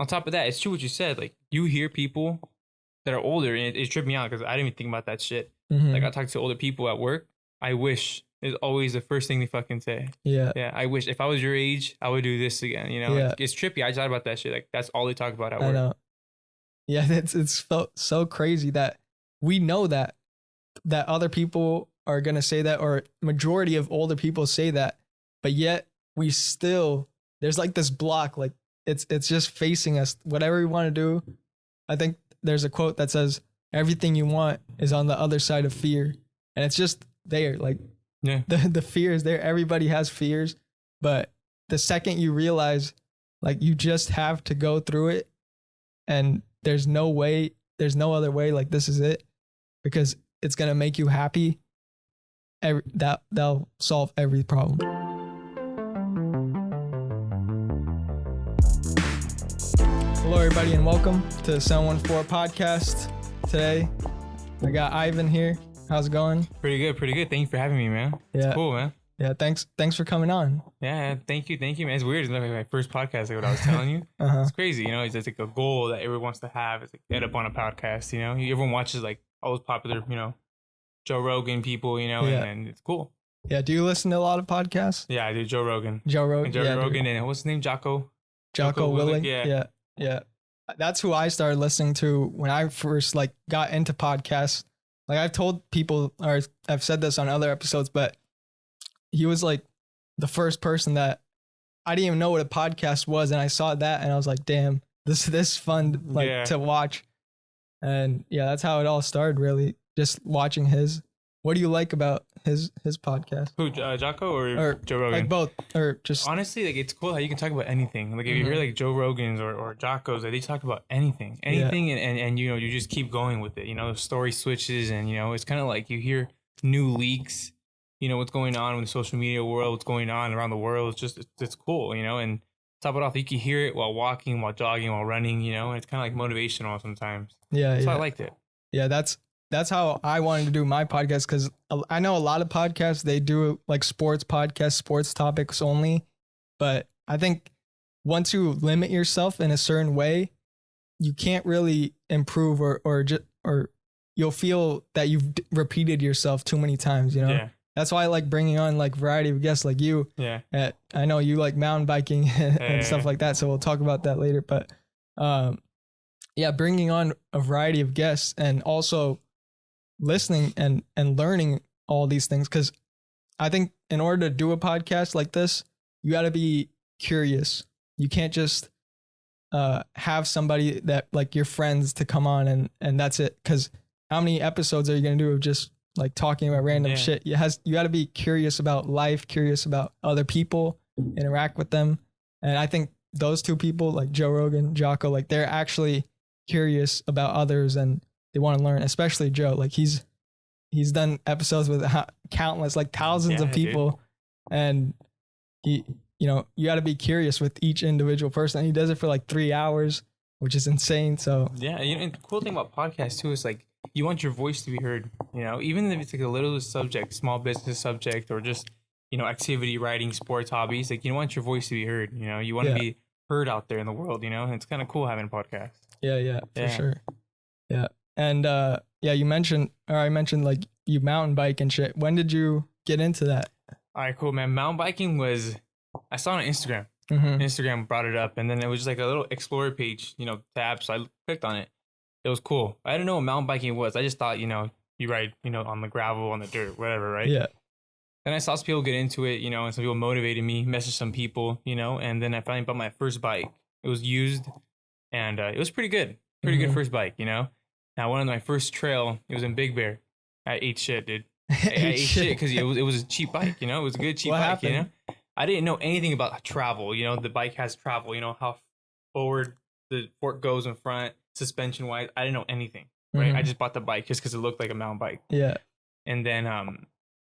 on top of that, it's true what you said. Like, you hear people that are older, and it tripped me out because I didn't even think about that shit. Mhm. Like, I talk to older people at work. I wish is always the first thing they fucking say. Yeah. Yeah, I wish if I was your age, I would do this again. You know, Yeah. it's trippy. I thought about that shit. Like, that's all they talk about at I work. know. Yeah, it's so crazy that we know that other people are gonna say that, or majority of older people say that, but yet we still, there's like this block, like it's just facing us. Whatever we want to do, I think there's a quote that says, "Everything you want is on the other side of fear," and it's just there. Like, Yeah. the fear is there. Everybody has fears, but the second you realize, like, you just have to go through it, and there's no other way. Like, this is it, because it's gonna make you happy. That'll solve every problem. Hello, everybody, and welcome to the 714 podcast. Today, I got Ivan here. How's it going? Pretty good. Thank you for having me, man. Yeah. It's cool, man. Yeah, thanks for coming on. Yeah, thank you, man. It's weird. It's like my first podcast, like what I was telling you. Uh-huh. It's crazy, you know. It's like a goal that everyone wants to have. It's like end up on a podcast, you know. Everyone watches like all those popular, you know, Joe Rogan people, you know, Yeah. and it's cool. Yeah, do you listen to a lot of podcasts? Yeah, I do Joe Rogan. Joe Rogan. And Joe Yeah, Rogan and what's his name? Jocko Willing. Willink, Yeah. That's who I started listening to when I first like got into podcasts. Like, I've told people, or I've said this on other episodes, but he was like the first person that I didn't even know what a podcast was, and I saw that and I was like, damn, this is fun, like, to watch. And yeah, that's how it all started, really, just watching his. What do you like about his podcast? Who, Jocko or Joe Rogan? Like both, or just honestly, like, it's cool how you can talk about anything. Like, if you hear like Joe Rogan's or Jocko's, like, they talk about anything, and you know, you just keep going with it. You know, story switches, and you know, it's kind of like you hear new leaks. You know what's going on in the social media world, what's going on around the world. It's cool, you know. And top it off, you can hear it while walking, while jogging, while running. You know, and it's kind of like motivational sometimes. Yeah, So I liked it. Yeah, that's how I wanted to do my podcast, because I know a lot of podcasts, they do like sports podcasts, sports topics only. But I think once you limit yourself in a certain way, you can't really improve, or you'll feel that you've repeated yourself too many times, you know? Yeah. That's why I like bringing on like variety of guests like you. Yeah. I know you like mountain biking and stuff like that, so we'll talk about that later. But yeah, bringing on a variety of guests, and also listening and learning all these things, because I think in order to do a podcast like this, you got to be curious. You can't just have somebody that like your friends to come on and that's it, because how many episodes are you going to do of just like talking about random shit? You got to be curious about life, curious about other people, interact with them. And I think those two people, like Joe Rogan, Jocko, like, they're actually curious about others, and they want to learn, especially Joe. Like, he's done episodes with countless, like thousands of people. Dude. And he, you know, you got to be curious with each individual person. He does it for like 3 hours, which is insane. So yeah, you know, and the cool thing about podcasts too is like, you want your voice to be heard, you know, even if it's like a little subject, small business subject, or just, you know, activity, writing, sports, hobbies. Like, you want your voice to be heard, you know, you want to be heard out there in the world, you know, and it's kind of cool having a podcast. Yeah, for sure. Yeah. And I mentioned like you mountain bike and shit. When did you get into that? All right, cool, man. Mountain biking was, I saw it on Instagram. Mm-hmm. Instagram brought it up, and then it was just like a little explorer page, you know, tab. So I clicked on it. It was cool. I didn't know what mountain biking was. I just thought, you know, you ride, you know, on the gravel, on the dirt, whatever, right? Yeah. Then I saw some people get into it, you know, and some people motivated me, messaged some people, you know, and then I finally bought my first bike. It was used, and it was pretty good. Good first bike, you know. Now, I went on my first trail. It was in Big Bear. I ate shit, dude. I ate shit because it was a cheap bike, you know. It was a good cheap bike, happened? You know. I didn't know anything about travel. You know, the bike has travel. You know how forward the fork goes in front, suspension wise. I didn't know anything. Right. Mm-hmm. I just bought the bike just because it looked like a mountain bike. Yeah. And then,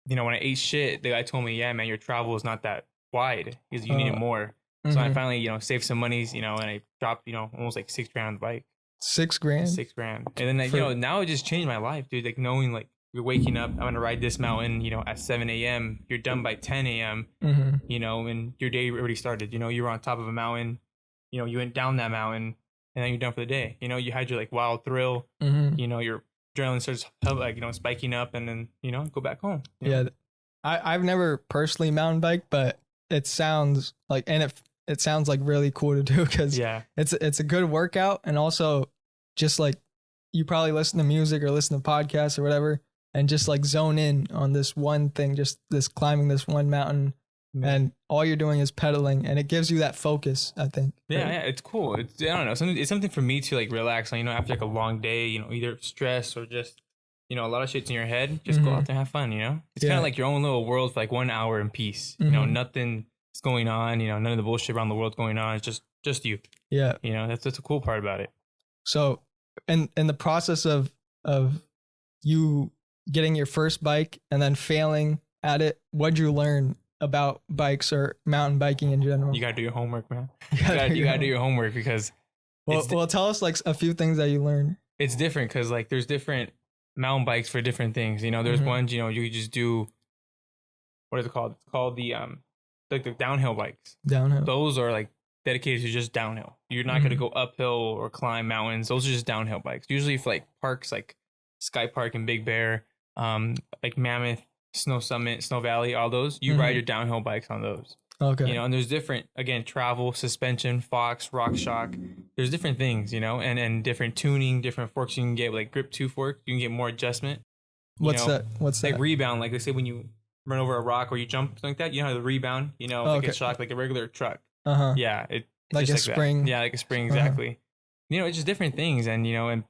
you know, when I ate shit, the guy told me, "Yeah, man, your travel is not that wide because you need more." So I finally, you know, saved some monies, you know, and I dropped, you know, almost like $6,000 on the bike. $6,000? $6,000. And then, you know, now it just changed my life, dude. Like, knowing, like, you're waking up, I'm going to ride this mountain, you know, at 7 a.m. You're done by 10 a.m., you know, and your day already started. You know, you're on top of a mountain, you went down that mountain and then you're done for the day. You had your like wild thrill. Mm-hmm. Your adrenaline starts like spiking up, and then go back home. Yeah, I've never personally mountain biked, but it sounds like, and it sounds like really cool to do, because it's a good workout, and also just like you probably listen to music or listen to podcasts or whatever, and just like zone in on this one thing, just this climbing this one mountain. And all you're doing is pedaling, and it gives you that focus, I think. Yeah, yeah, it's cool. I don't know. It's something for me to like relax. Like, after like a long day, either stress or just, a lot of shit's in your head. Just go out there and have fun. It's kind of like your own little world for like 1 hour in peace. Nothing is going on. None of the bullshit around the world going on. It's just you. Yeah. That's a cool part about it. So, in the process of you getting your first bike and then failing at it, what'd you learn about bikes or mountain biking in general? You gotta do your homework, man. You gotta do your homework, because well, tell us like a few things that you learned. It's different, because like there's different mountain bikes for different things. There's ones, you just do, what is it called? It's called the like the downhill bikes. Downhill. Those are like dedicated to just downhill. You're not gonna go uphill or climb mountains. Those are just downhill bikes. Usually for like parks like Sky Park and Big Bear, like Mammoth, Snow Summit, Snow Valley, all those, you ride your downhill bikes on those. Okay. And there's different, again, travel, suspension, Fox, Rock Shock. There's different things, and different tuning, different forks you can get, like Grip 2 fork. You can get more adjustment. What's that? Like rebound, like they say when you run over a rock or you jump, something like that, how the rebound, like a shock, like a regular truck. Yeah. It's like just a spring. That. Yeah, like a spring, exactly. It's just different things. And, and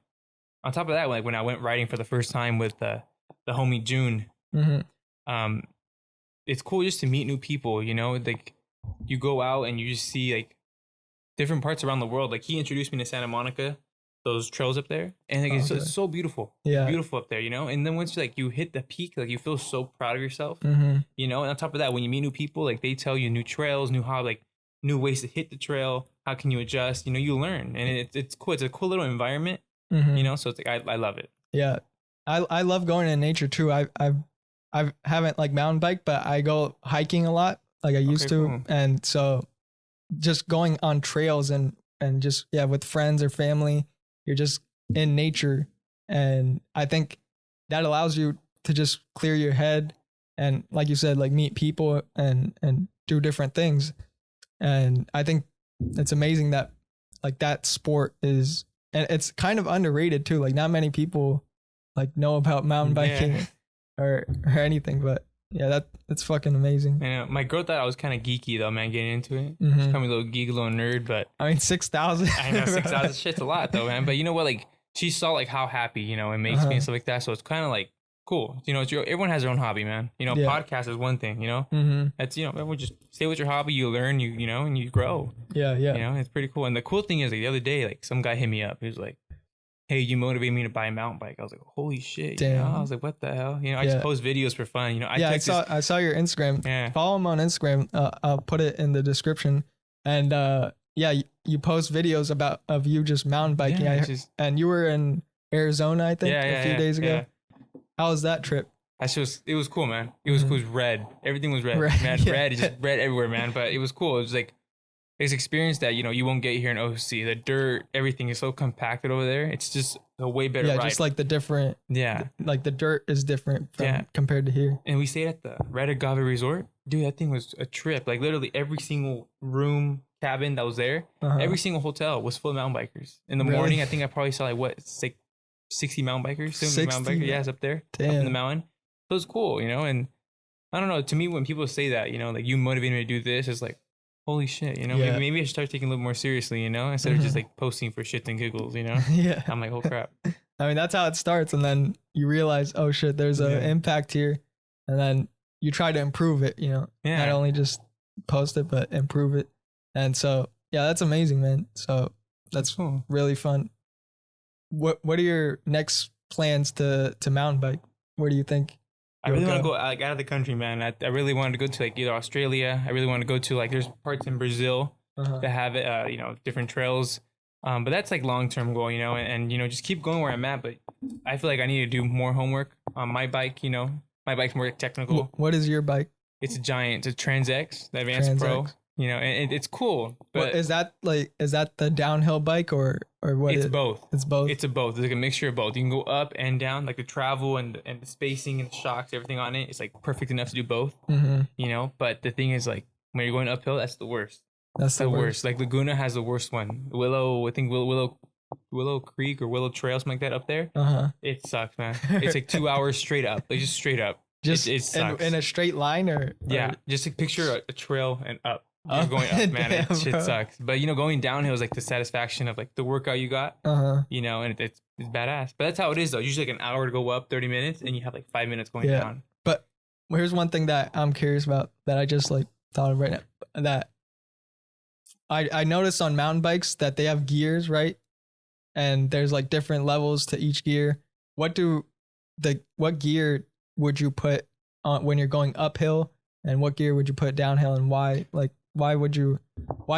on top of that, like when I went riding for the first time with the homie June, it's cool just to meet new people, like you go out and you just see like different parts around the world. Like he introduced me to Santa Monica, those trails up there, and like it's so beautiful. Yeah, beautiful up there, and then once you hit the peak, like you feel so proud of yourself. And on top of that, when you meet new people, like they tell you new trails, new ways to hit the trail, how can you adjust, you learn, and it's cool. It's a cool little environment, so it's like I love it. Yeah, I love going in nature too. I haven't like mountain bike, but I go hiking a lot, like I used to. Cool. And so just going on trails and just, with friends or family, you're just in nature. And I think that allows you to just clear your head and, like you said, like meet people and do different things. And I think it's amazing that like that sport is, and it's kind of underrated too. Like not many people like know about mountain biking. Yeah. Or anything, but yeah, that's fucking amazing. My girl thought I was kind of geeky though, man, getting into it. She's kind of a little geek, a little nerd, but I mean 6,000. I know 6,000 shit's a lot though, man. But you know what? Like she saw like how happy it makes me and stuff like that. So it's kind of like cool. It's everyone has their own hobby, man. Podcast is one thing. That's everyone just stay with your hobby. You learn, and you grow. Yeah. It's pretty cool. And the cool thing is, like the other day, like some guy hit me up. He was like, hey, you motivated me to buy a mountain bike. I was like, holy shit. Damn. I was like, what the hell? I just post videos for fun. I saw your Instagram. Yeah. Follow him on Instagram. I'll put it in the description. And you post videos of you just mountain biking. And you were in Arizona, I think, a few days ago. Yeah. How was that trip? It was cool, man. It was cool. It was red. Everything was red. Man, red. It's just red everywhere, man. But it was cool. It was like, it's experience that you won't get here in OC. The dirt, everything is so compacted over there. It's just a way better ride. Just like the different. Yeah, like the dirt is different compared to here. And we stayed at the Red Agave Resort. Dude, that thing was a trip. Like literally every single room, cabin that was there, every single hotel was full of mountain bikers. In the morning, I think I probably saw like 60 mountain bikers. 60 mountain bikers. Yeah, it's up there, up in the mountain. So it was cool, and I don't know. To me, when people say that, like you motivated me to do this, it's like, holy shit, maybe I should start taking it a little more seriously, instead of just like posting for shits and giggles, Yeah. I'm like, oh crap. I mean, that's how it starts. And then you realize, oh shit, there's an impact here. And then you try to improve it, not only just post it, but improve it. And so, yeah, that's amazing, man. So that's cool. Really fun. What are your next plans to mountain bike? Where do you think? I really want to go like out of the country, man. I really wanted to go to like either Australia. I really want to go to like there's parts in Brazil that have different trails. But that's like long-term goal, and just keep going where I'm at. But I feel like I need to do more homework on my bike. My bike's more technical. What is your bike? It's a giant. It's a Trans X, the Advanced Pro. you know, and it's cool. Well, But is that the downhill bike or what? it's both. It's both. It's a both. It's like a mixture of both. You can go up and down, like the travel and the spacing and the shocks, everything on it. It's like perfect enough to do both, you know. But the thing is, like when you're going uphill, that's the worst. That's the worst. Like Laguna has the worst one. Willow, I think Willow Creek or Willow Trail, something like that up there. It sucks, man. It's like 2 hours straight up, like just straight up. Just it sucks. In a straight line or yeah, just like picture a trail and up. You're going up, man. Damn, shit bro. sucks. But you know, going downhill is like the satisfaction of like the workout you got. You know, and it's badass. But that's how it is though. Usually like an hour to go up, 30 minutes, and you have like 5 minutes going down. But here's one thing that I'm curious about that I just like thought of right now. That I noticed on mountain bikes that they have gears, right? And there's like different levels to each gear. What gear would you put on when you're going uphill, and what gear would you put downhill, and why? Like, why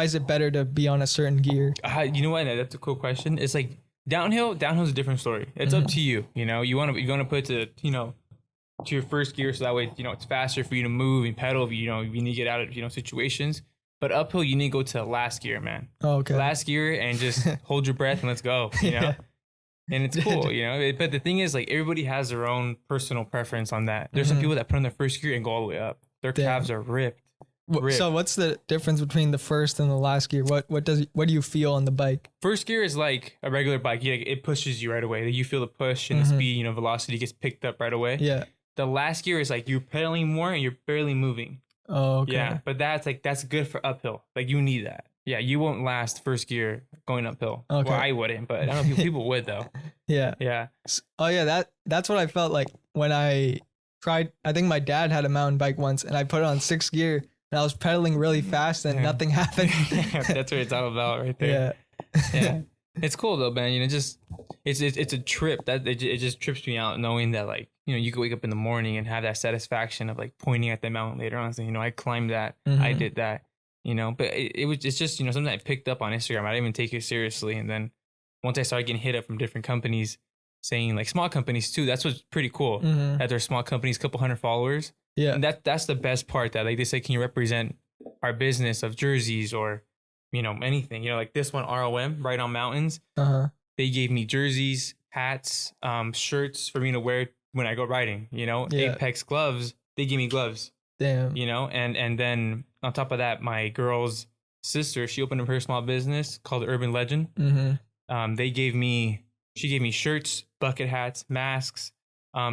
is it better to be on a certain gear? You know what? That's a cool question. It's like downhill's a different story. It's up to you. You know, you want to put to your first gear so that way it's faster for you to move and pedal. If you need to get out of situations. But uphill, you need to go to last gear, man. Oh, okay. Last gear and just hold your breath and let's go. You know. And it's cool, but the thing is, like, everybody has their own personal preference on that. There's some people that put on their first gear and go all the way up. Their calves are ripped. So what's the difference between the first and the last gear? What do you feel on the bike? First gear is like a regular bike. It pushes you right away. You feel the push and the speed, velocity gets picked up right away. Yeah. The last gear is like you're pedaling more and you're barely moving. Oh, okay. Yeah, but that's good for uphill. Like, you need that. Yeah, you won't last first gear going uphill. Okay. Well, I wouldn't, but I don't know, people would though. Yeah. Yeah. Oh yeah, that's what I felt like when I tried. I think my dad had a mountain bike once, and I put it on 6th gear, and I was pedaling really fast, and nothing happened. That's what it's all about, right there. Yeah. It's cool though, man. It's a trip that it just trips me out knowing that, like, you could wake up in the morning and have that satisfaction of like pointing at the mountain later on, saying, I climbed that, I did that, but it's just, something I picked up on Instagram. I didn't even take it seriously. And then once I started getting hit up from different companies saying, like, small companies too, that's what's pretty cool. That they're small companies, couple hundred followers. Yeah. And that's the best part, that like they say, can you represent our business of jerseys or, anything, like this one, ROM, Right on Mountains. They gave me jerseys, hats, shirts for me to wear when I go riding, Apex gloves. They gave me gloves. Damn. And then on top of that, my girl's sister, she opened up her small business called Urban Legend. She gave me shirts, bucket hats, masks.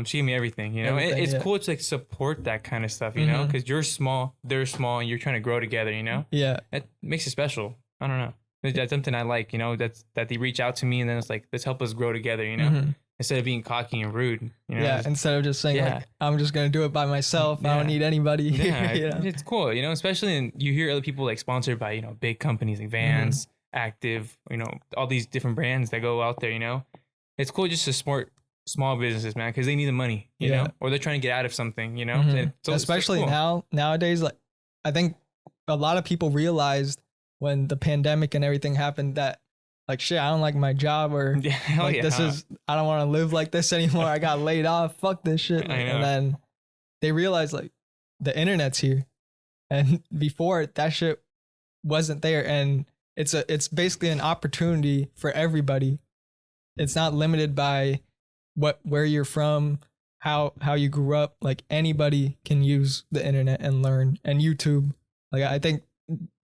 She gave me everything, It's cool to like support that kind of stuff, because you're small, they're small, and you're trying to grow together, Yeah. That makes it special. I don't know. That's something I like, that they reach out to me and then it's like, let's help us grow together, instead of being cocky and rude, Yeah. Instead of just saying like, I'm just going to do it by myself. I don't need anybody. Yeah. It's cool, especially when you hear other people like sponsored by, big companies like Vans, Active, all these different brands that go out there, It's cool just to support small businesses, man, because they need the money, you know, or they're trying to get out of something, So especially cool. nowadays, like, I think a lot of people realized when the pandemic and everything happened that, like, shit, I don't like my job, or I don't want to live like this anymore. I got laid off. Fuck this shit. And then they realized, like, the internet's here, and before that shit wasn't there, and it's basically an opportunity for everybody. It's not limited by where you're from, how you grew up. Like, anybody can use the internet and learn, and YouTube. Like, I think,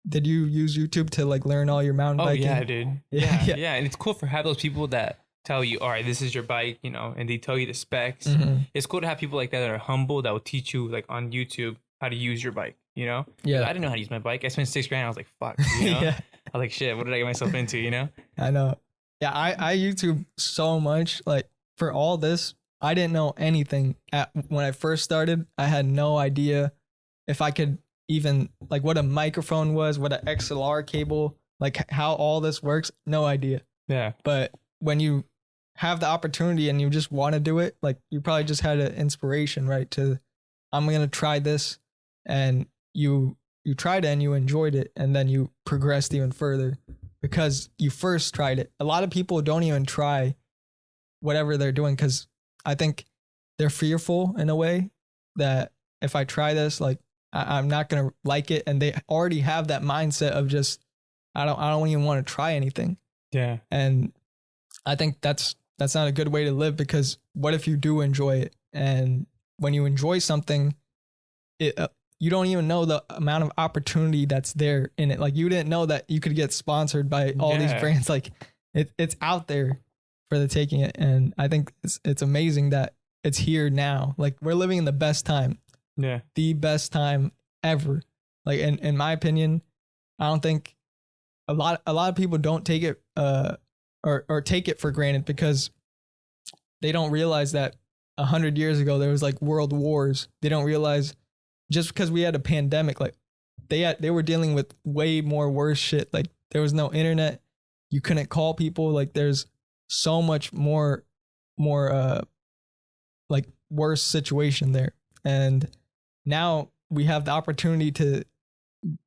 did you use YouTube to like learn all your mountain biking? Oh yeah, dude. Yeah. And it's cool to have those people that tell you, all right, this is your bike, and they tell you the specs. It's cool to have people like that are humble, that will teach you, like, on YouTube how to use your bike, Yeah. I didn't know how to use my bike. I spent $6,000. I was like, fuck, I was like, shit, what did I get myself into, I know. Yeah, I YouTube so much. Like, for all this, I didn't know anything when I first started. I had no idea if I could even, like, what a microphone was, what an XLR cable, like, how all this works. No idea. Yeah. But when you have the opportunity and you just want to do it, like, you probably just had an inspiration, right? I'm going to try this, and you tried it and you enjoyed it, and then you progressed even further because you first tried it. A lot of people don't even try whatever they're doing because I think they're fearful in a way that if I try this, like, I'm not going to like it. And they already have that mindset of just, I don't even want to try anything. Yeah. And I think that's not a good way to live, because what if you do enjoy it? And when you enjoy something, you don't even know the amount of opportunity that's there in it. Like, you didn't know that you could get sponsored by all these brands. Like, it's out there for the taking it. And I think it's amazing that it's here now. Like, we're living in the best time. Yeah. The best time ever. Like, in my opinion, I don't think a lot of people don't take it or take it for granted, because they don't realize that 100 years ago there was like world wars. They don't realize just because we had a pandemic, like they were dealing with way more worse shit. Like, there was no internet, you couldn't call people. Like, there's so much more like worse situation there. And now we have the opportunity to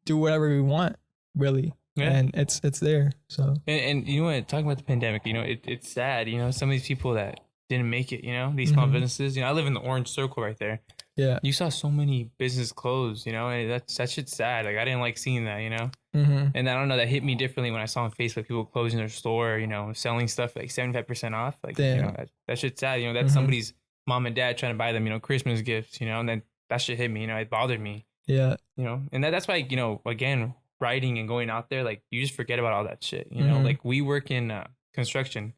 do whatever we want, really. Yeah. And it's there. So and you know what, talking about the pandemic, you know, it's sad, you know, some of these people that didn't make it, you know, these small businesses, you know, I live in the orange circle right there. Yeah. You saw so many businesses close, you know, and that shit's sad. Like, I didn't like seeing that, you know. And I don't know, that hit me differently when I saw on Facebook people closing their store, you know, selling stuff like 75% off. Like, damn. You know, that shit's sad. You know, that's somebody's mom and dad trying to buy them, you know, Christmas gifts, you know, and then that shit hit me, you know, it bothered me. Yeah. You know, and that's why, you know, again, writing and going out there, like, you just forget about all that shit, you know. Like, we work in construction.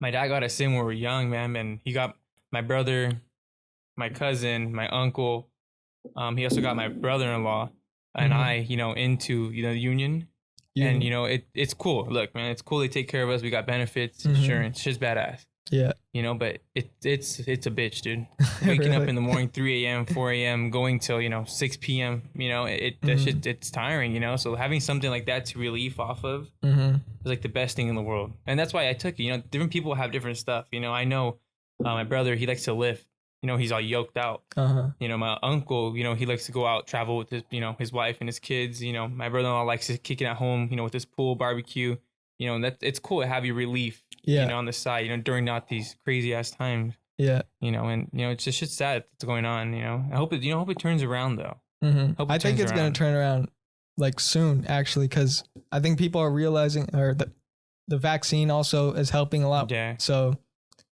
My dad got us in when we were young, man, and he got my brother, my cousin, my uncle. He also got my brother-in-law and I, you know, into, you know, the union. And, you know, it's cool. Look, man, it's cool. They take care of us. We got benefits, insurance. Shit's badass. Yeah. You know, but it's a bitch, dude. Waking up in the morning, 3 a.m., 4 a.m., going till, you know, 6 p.m., you know, that shit, it's tiring, you know. So having something like that to relieve off of is like the best thing in the world. And that's why I took it. You know, different people have different stuff. You know, I know my brother, he likes to lift. You know, he's all yoked out. You know, my uncle, you know, he likes to go out, travel with his, you know, his wife and his kids. You know, my brother-in-law likes to kick it at home, you know, with his pool, barbecue. You know, and it's cool to have your relief, you know, on the side, you know, during not these crazy ass times. Yeah. You know, and, you know, it's just shit's sad that's going on, you know. I hope it turns around, though. I think it's going to turn around, like, soon, actually, because I think people are realizing, or the vaccine also is helping a lot. Yeah. So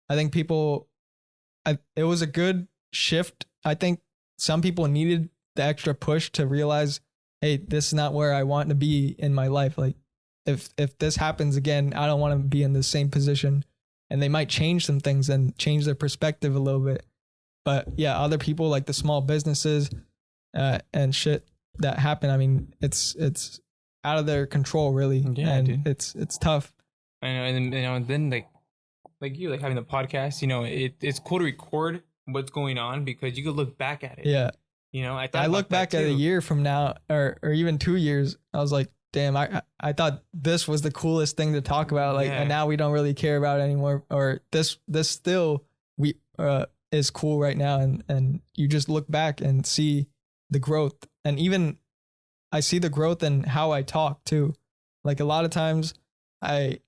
I think it was a good shift. I think some people needed the extra push to realize, hey, this is not where I want to be in my life. Like, if this happens again, I don't want to be in the same position. And they might change some things and change their perspective a little bit. But yeah, other people, like the small businesses and shit that happen, I mean, it's out of their control, really. Yeah, and dude. It's tough. I know, and you know, and then like you, like having the podcast, you know, it's cool to record what's going on because you could look back at it. Yeah. You know, I look back at a year from now, or even 2 years, I was like, damn, I thought this was the coolest thing to talk about. Like, and now we don't really care about it anymore. Or this still is cool right now. And you just look back and see the growth. And even I see the growth in how I talk too. Like, a lot of times I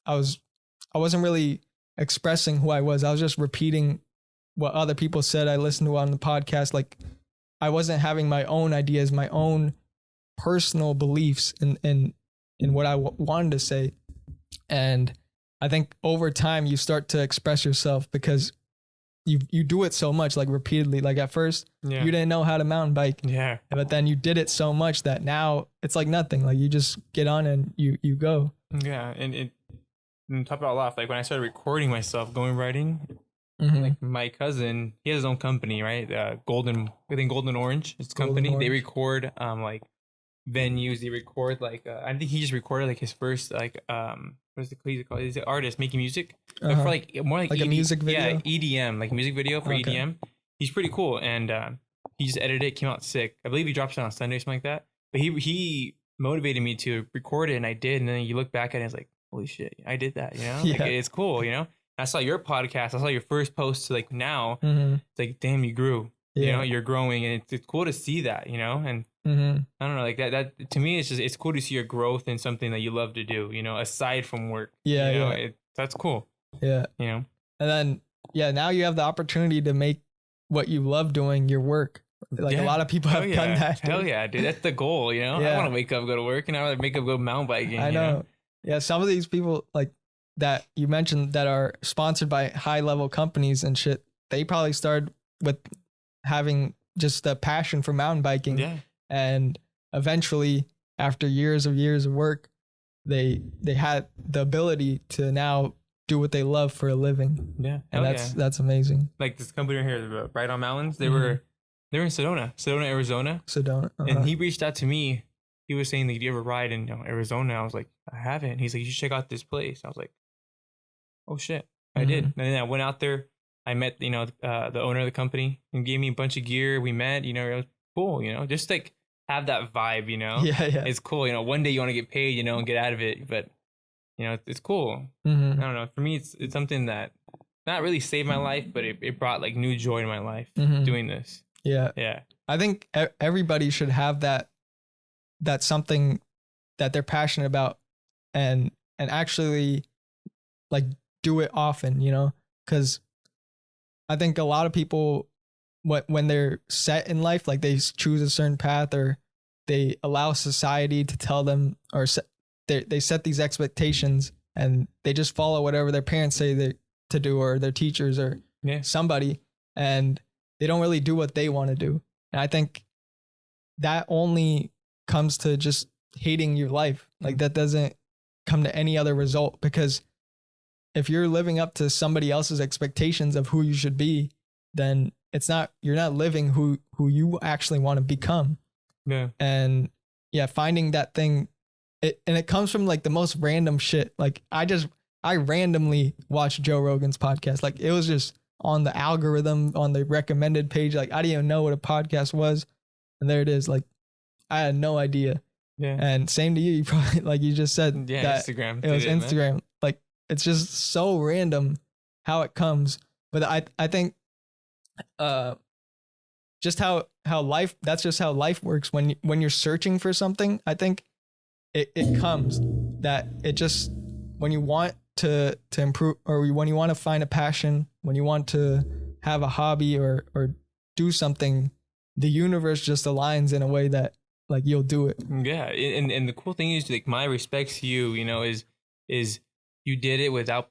wasn't really expressing who I was. I was just repeating what other people said. I listened to on the podcast. Like, I wasn't having my own ideas, my own personal beliefs in what I wanted to say. And I think over time you start to express yourself because you do it so much, like, repeatedly. Like, at first you didn't know how to mountain bike, but then you did it so much that now it's like nothing. Like, you just get on and you go. And top it all off, like, when I started recording myself going riding, like, my cousin, he has his own company, right? Golden Orange, his company. They record like venues. They record like I think he just recorded like his first like what's it called? He's an artist making music, but for like more like a music video. Yeah, EDM, like music video for EDM. He's pretty cool, and he just edited it, came out sick. I believe he drops it on Sunday or something like that. But he motivated me to record it, and I did. And then you look back at it, it's like, holy shit, I did that. You know, like, it's cool. You know, I saw your podcast. I saw your first post. To, like, now, it's like, damn, you grew. You know, you're growing, and it's cool to see that. You know, and I don't know, like that to me, it's cool to see your growth in something that you love to do. You know, aside from work. Yeah, you know, that's cool. Yeah, you know, and then now you have the opportunity to make what you love doing your work. Like a lot of people have done that. Hell yeah, dude. That's the goal, you know? I want to wake up, go to work, and I want to wake up, go mountain biking. I know. Yeah, some of these people like that you mentioned that are sponsored by high level companies and shit, they probably started with having just a passion for mountain biking. Yeah. And eventually, after years of work, they had the ability to now do what they love for a living. Yeah. And that's amazing. Like this company right here, Right on Mountains, they were in Sedona, Arizona. Sedona. And he reached out to me. He was saying, like, do you ever ride in Arizona? I was like, I haven't. He's like, you should check out this place. I was like, oh shit. I did. And then I went out there. I met, the owner of the company and gave me a bunch of gear. We met, it was cool, just like have that vibe, Yeah. It's cool. One day you want to get paid, and get out of it, but it's cool. I don't know. For me, it's something that not really saved my life, but it brought like new joy in my life doing this. Yeah. Yeah. I think everybody should have that's something that they're passionate about and actually like do it often, because I think a lot of people when they're set in life, like they choose a certain path or they allow society to tell them or they set these expectations and they just follow whatever their parents say to do or their teachers or somebody, and they don't really do what they want to do. And I think that only comes to just hating your life. Like that doesn't come to any other result, because if you're living up to somebody else's expectations of who you should be, then you're not living who you actually want to become. Yeah. And finding that thing, it comes from like the most random shit. Like I randomly watched Joe Rogan's podcast. Like it was just on the algorithm, on the recommended page. Like I didn't even know what a podcast was. And there it is. Like I had no idea. Yeah. And same to you. You probably, like you just said, that Instagram. It was Instagram. Man. Like it's just so random how it comes. But I think just how life, that's just how life works. When you're searching for something, I think it comes that it just, when you want to improve, or when you want to find a passion, when you want to have a hobby or do something, the universe just aligns in a way that like you'll do it. Yeah. And the cool thing is, like, my respect to you, is you did it without,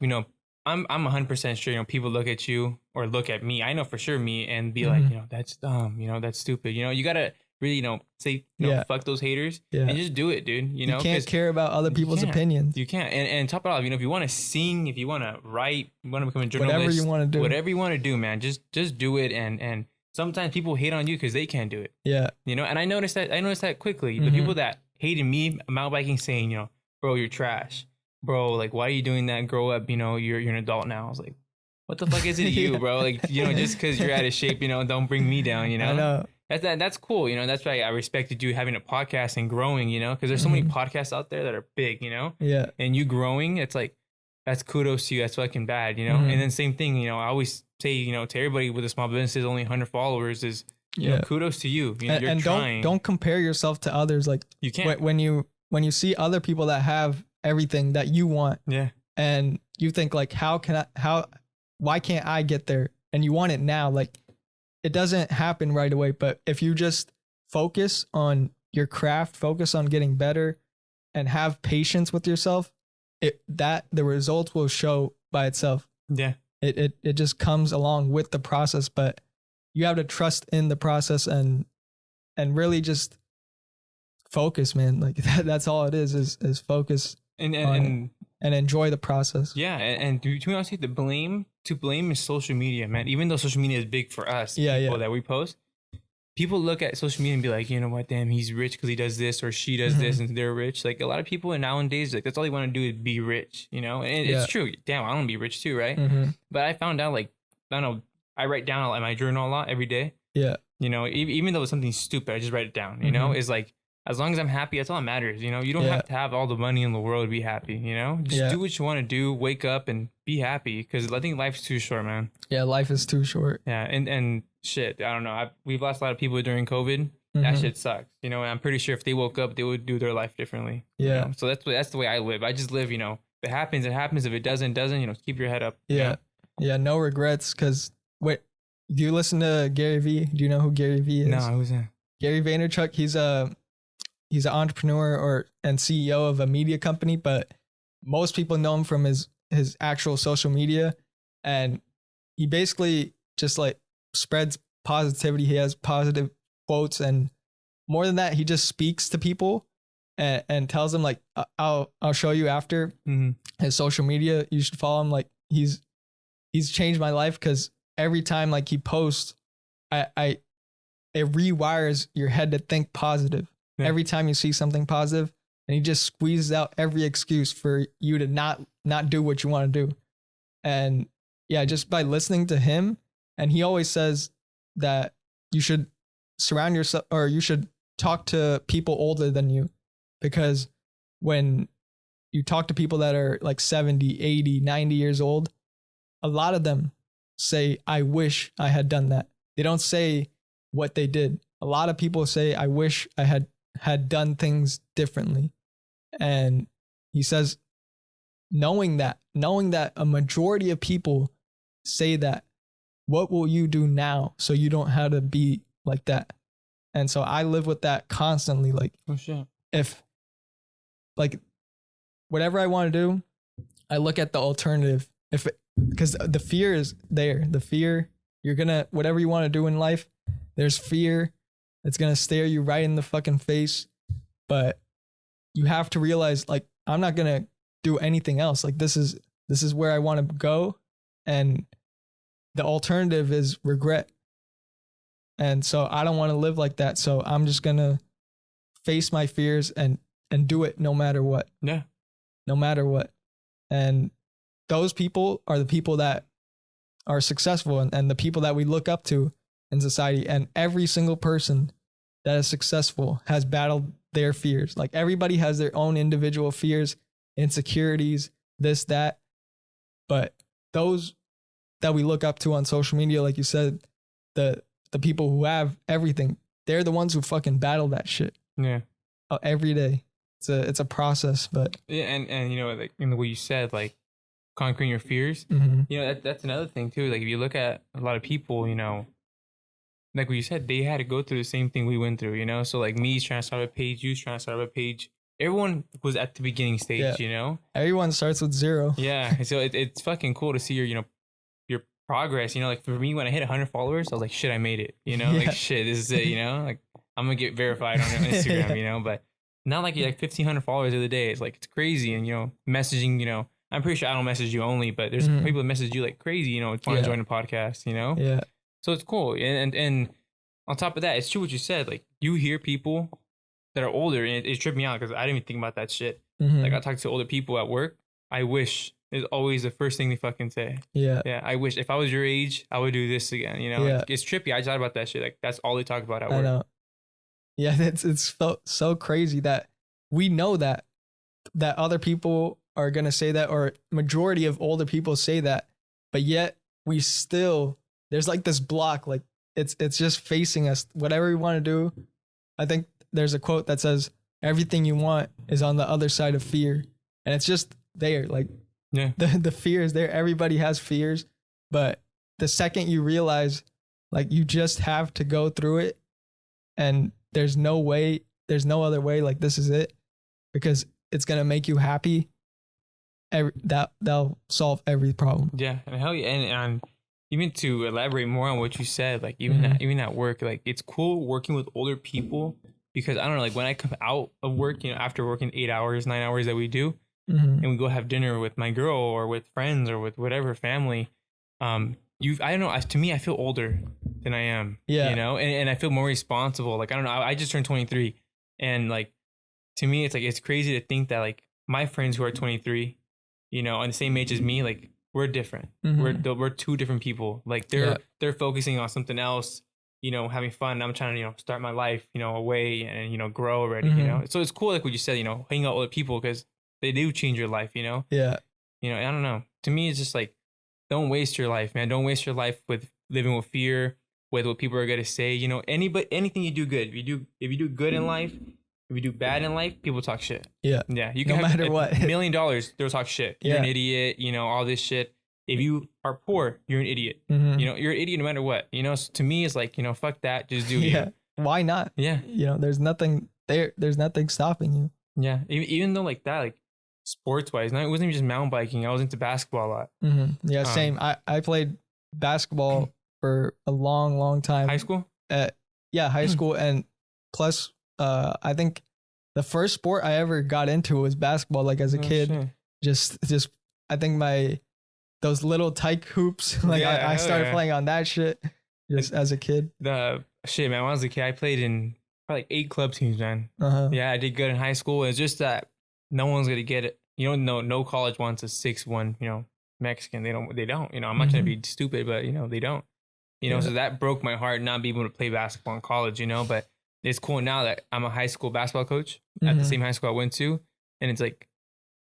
I'm 100% sure, people look at you or look at me. I know for sure me and be like, that's dumb, that's stupid. You got to really, say, fuck those haters and just do it, dude. You can't care about other people's opinions. You can't. And top it off, if you want to sing, if you want to write, you want to become a journalist, whatever you want to do, man, just do it. And sometimes people hate on you because they can't do it. Yeah. And I noticed that quickly. The people that hated me mountain biking saying, bro, you're trash. Bro, like, why are you doing that? Grow up, you're an adult now. I was like, what the fuck is it to you, bro? Like, just because you're out of shape, don't bring me down, I know. That's cool, that's why I respected you having a podcast and growing, because there's so many podcasts out there that are big, Yeah. And you growing, it's like, that's kudos to you. That's fucking bad, And then same thing, I always say, to everybody with a small business is only 100 followers is, kudos to you. You're and trying. Don't compare yourself to others. Like you can't. When you see other people that have everything that you want, and you think like, why can't I get there? And you want it now. Like it doesn't happen right away. But if you just focus on your craft, focus on getting better, and have patience with yourself, the results will show by itself. Yeah. It just comes along with the process, but you have to trust in the process and really just focus, man. Like that's all it is focus and enjoy the process. Yeah. And to be honest, to blame is social media, man. Even though social media is big for us, people that we post, people look at social media and be like, you know what, damn, he's rich because he does this or she does this and they're rich. Like a lot of people nowadays, like that's all they want to do is be rich, and it's true. Damn, I want to be rich too, right? But I found out, like, I don't know, I write down in my journal a lot every day. Yeah. Even though it's something stupid, I just write it down, it's like, as long as I'm happy, that's all that matters. You don't have to have all the money in the world to be happy, just do what you want to do, wake up and be happy. Because I think life's too short, man. Yeah. Life is too short. Yeah. And shit, I don't know. We've lost a lot of people during COVID. That shit sucks. And I'm pretty sure if they woke up, they would do their life differently. Yeah. So that's the way I live. I just live, if it happens, it happens. If it doesn't, keep your head up. Yeah. Yeah. No regrets. Cause Do you listen to Gary Vee? Do you know who Gary Vee is? No, who's that? Gary Vaynerchuk. He's an entrepreneur and CEO of a media company, but most people know him from his actual social media, and he basically just like spreads positivity. He has positive quotes, and more than that, he just speaks to people and tells them like, I'll show you after his social media. You should follow him. Like he's changed my life, because every time like he posts, it rewires your head to think positive. Yeah. Every time you see something positive, and he just squeezes out every excuse for you to not do what you want to do. And yeah, just by listening to him, and he always says that you should surround yourself, or you should talk to people older than you, because when you talk to people that are like 70, 80, 90 years old, a lot of them say, I wish I had done that. They don't say what they did. A lot of people say, I wish I had done things differently. And he says, knowing that a majority of people say that, what will you do now so you don't have to be like that? And so I live with that constantly. Like, oh shit. If like whatever I want to do, I look at the alternative. Because the fear is there. The fear, you're gonna, whatever you want to do in life, there's fear. It's gonna stare you right in the fucking face. But you have to realize, like, I'm not gonna do anything else. Like, this is where I want to go, and the alternative is regret. And so I don't want to live like that. So I'm just gonna face my fears and do it no matter what. Yeah. No matter what. And those people are the people that are successful, and the people that we look up to in society. And every single person that is successful has battled their fears. Like, everybody has their own individual fears, insecurities, this, that. But those that we look up to on social media, like you said, the people who have everything, they're the ones who fucking battle that shit. Yeah. Every day. It's a process, but yeah, and you know, like in the way you said, like conquering your fears, you know, that's another thing too. Like, if you look at a lot of people, you know, like what you said, they had to go through the same thing we went through, you know. So like me trying to start a page, you trying to start a page, everyone was at the beginning stage, you know. Everyone starts with zero. Yeah, so it's fucking cool to see your progress. You know, like for me, when I hit 100 followers, I was like, shit, I made it. You know, like shit, this is it. You know, like I'm gonna get verified on Instagram. You know, but not like you're like 1,500 followers the other day. It's like, it's crazy. And, you know, messaging, you know, I'm pretty sure I don't message you only, but there's people that message you like crazy, you know, want to join the podcast, you know? Yeah. So it's cool. And on top of that, it's true what you said. Like, you hear people that are older, and it tripped me out because I didn't even think about that shit. Like, I talk to older people at work. I wish is always the first thing they fucking say. Yeah. Yeah. I wish if I was your age, I would do this again. You know, like, it's trippy. I just thought about that shit. Like, that's all they talk about at work. I know. Yeah, it's felt so crazy that we know that other people are going to say that, or majority of older people say that, but yet we still, there's like this block, like it's just facing us. Whatever we want to do, I think there's a quote that says, everything you want is on the other side of fear. And it's just there. Like, the fear is there. Everybody has fears, but the second you realize, like, you just have to go through it, and there's no other way, like, this is it, because it's going to make you happy. That'll solve every problem. Yeah. And hell yeah. And even to elaborate more on what you said, like, even at work, like, it's cool working with older people, because I don't know, like, when I come out of work, you know, after working 8 hours, 9 hours that we do, and we go have dinner with my girl or with friends or with whatever family, I don't know, to me, I feel older than I am, you know, and I feel more responsible. Like, I don't know, I just turned 23, and like, to me, it's like, it's crazy to think that like my friends who are 23, you know, on the same age as me, like, we're different. We're two different people. Like, they're focusing on something else, you know, having fun. I'm trying to, you know, start my life, you know, away and, you know, grow already, you know. So it's cool, like what you said, you know, hanging out with other people, because they do change your life, you know. Yeah. You know, I don't know. To me, it's just like, don't waste your life, man. Don't waste your life with living with fear, with what people are gonna say. You know, anything you do good. If you do good in life, if you do bad in life, people talk shit. Yeah. Yeah. You can no matter what. $1 million, they'll talk shit. You're an idiot, you know, all this shit. if you are poor, you're an idiot. Mhm. You know, you're an idiot no matter what. You know, so to me, it's like, you know, fuck that. Just do Yeah. you. Why not? Yeah. You know, there's nothing there. There's nothing stopping you. Yeah. Even though like that, like sports wise, it wasn't even just mountain biking. I was into basketball a lot. Yeah, same. I played basketball for a long time. High school? High school. And plus, I think the first sport I ever got into was basketball, like as a kid. Shit. Just, I think those little tyke hoops, like I started playing on that shit just as a kid. The shit, man, when I was a kid, I played in probably like 8 club teams, man. Yeah, I did good in high school. It's just that no one's gonna get it. You don't know, no college wants a 6'1", you know, Mexican. They don't. You know, I'm not trying to be stupid, but you know, they don't. You know, so that broke my heart not being able to play basketball in college, you know, but it's cool now that I'm a high school basketball coach at the same high school I went to. And it's like,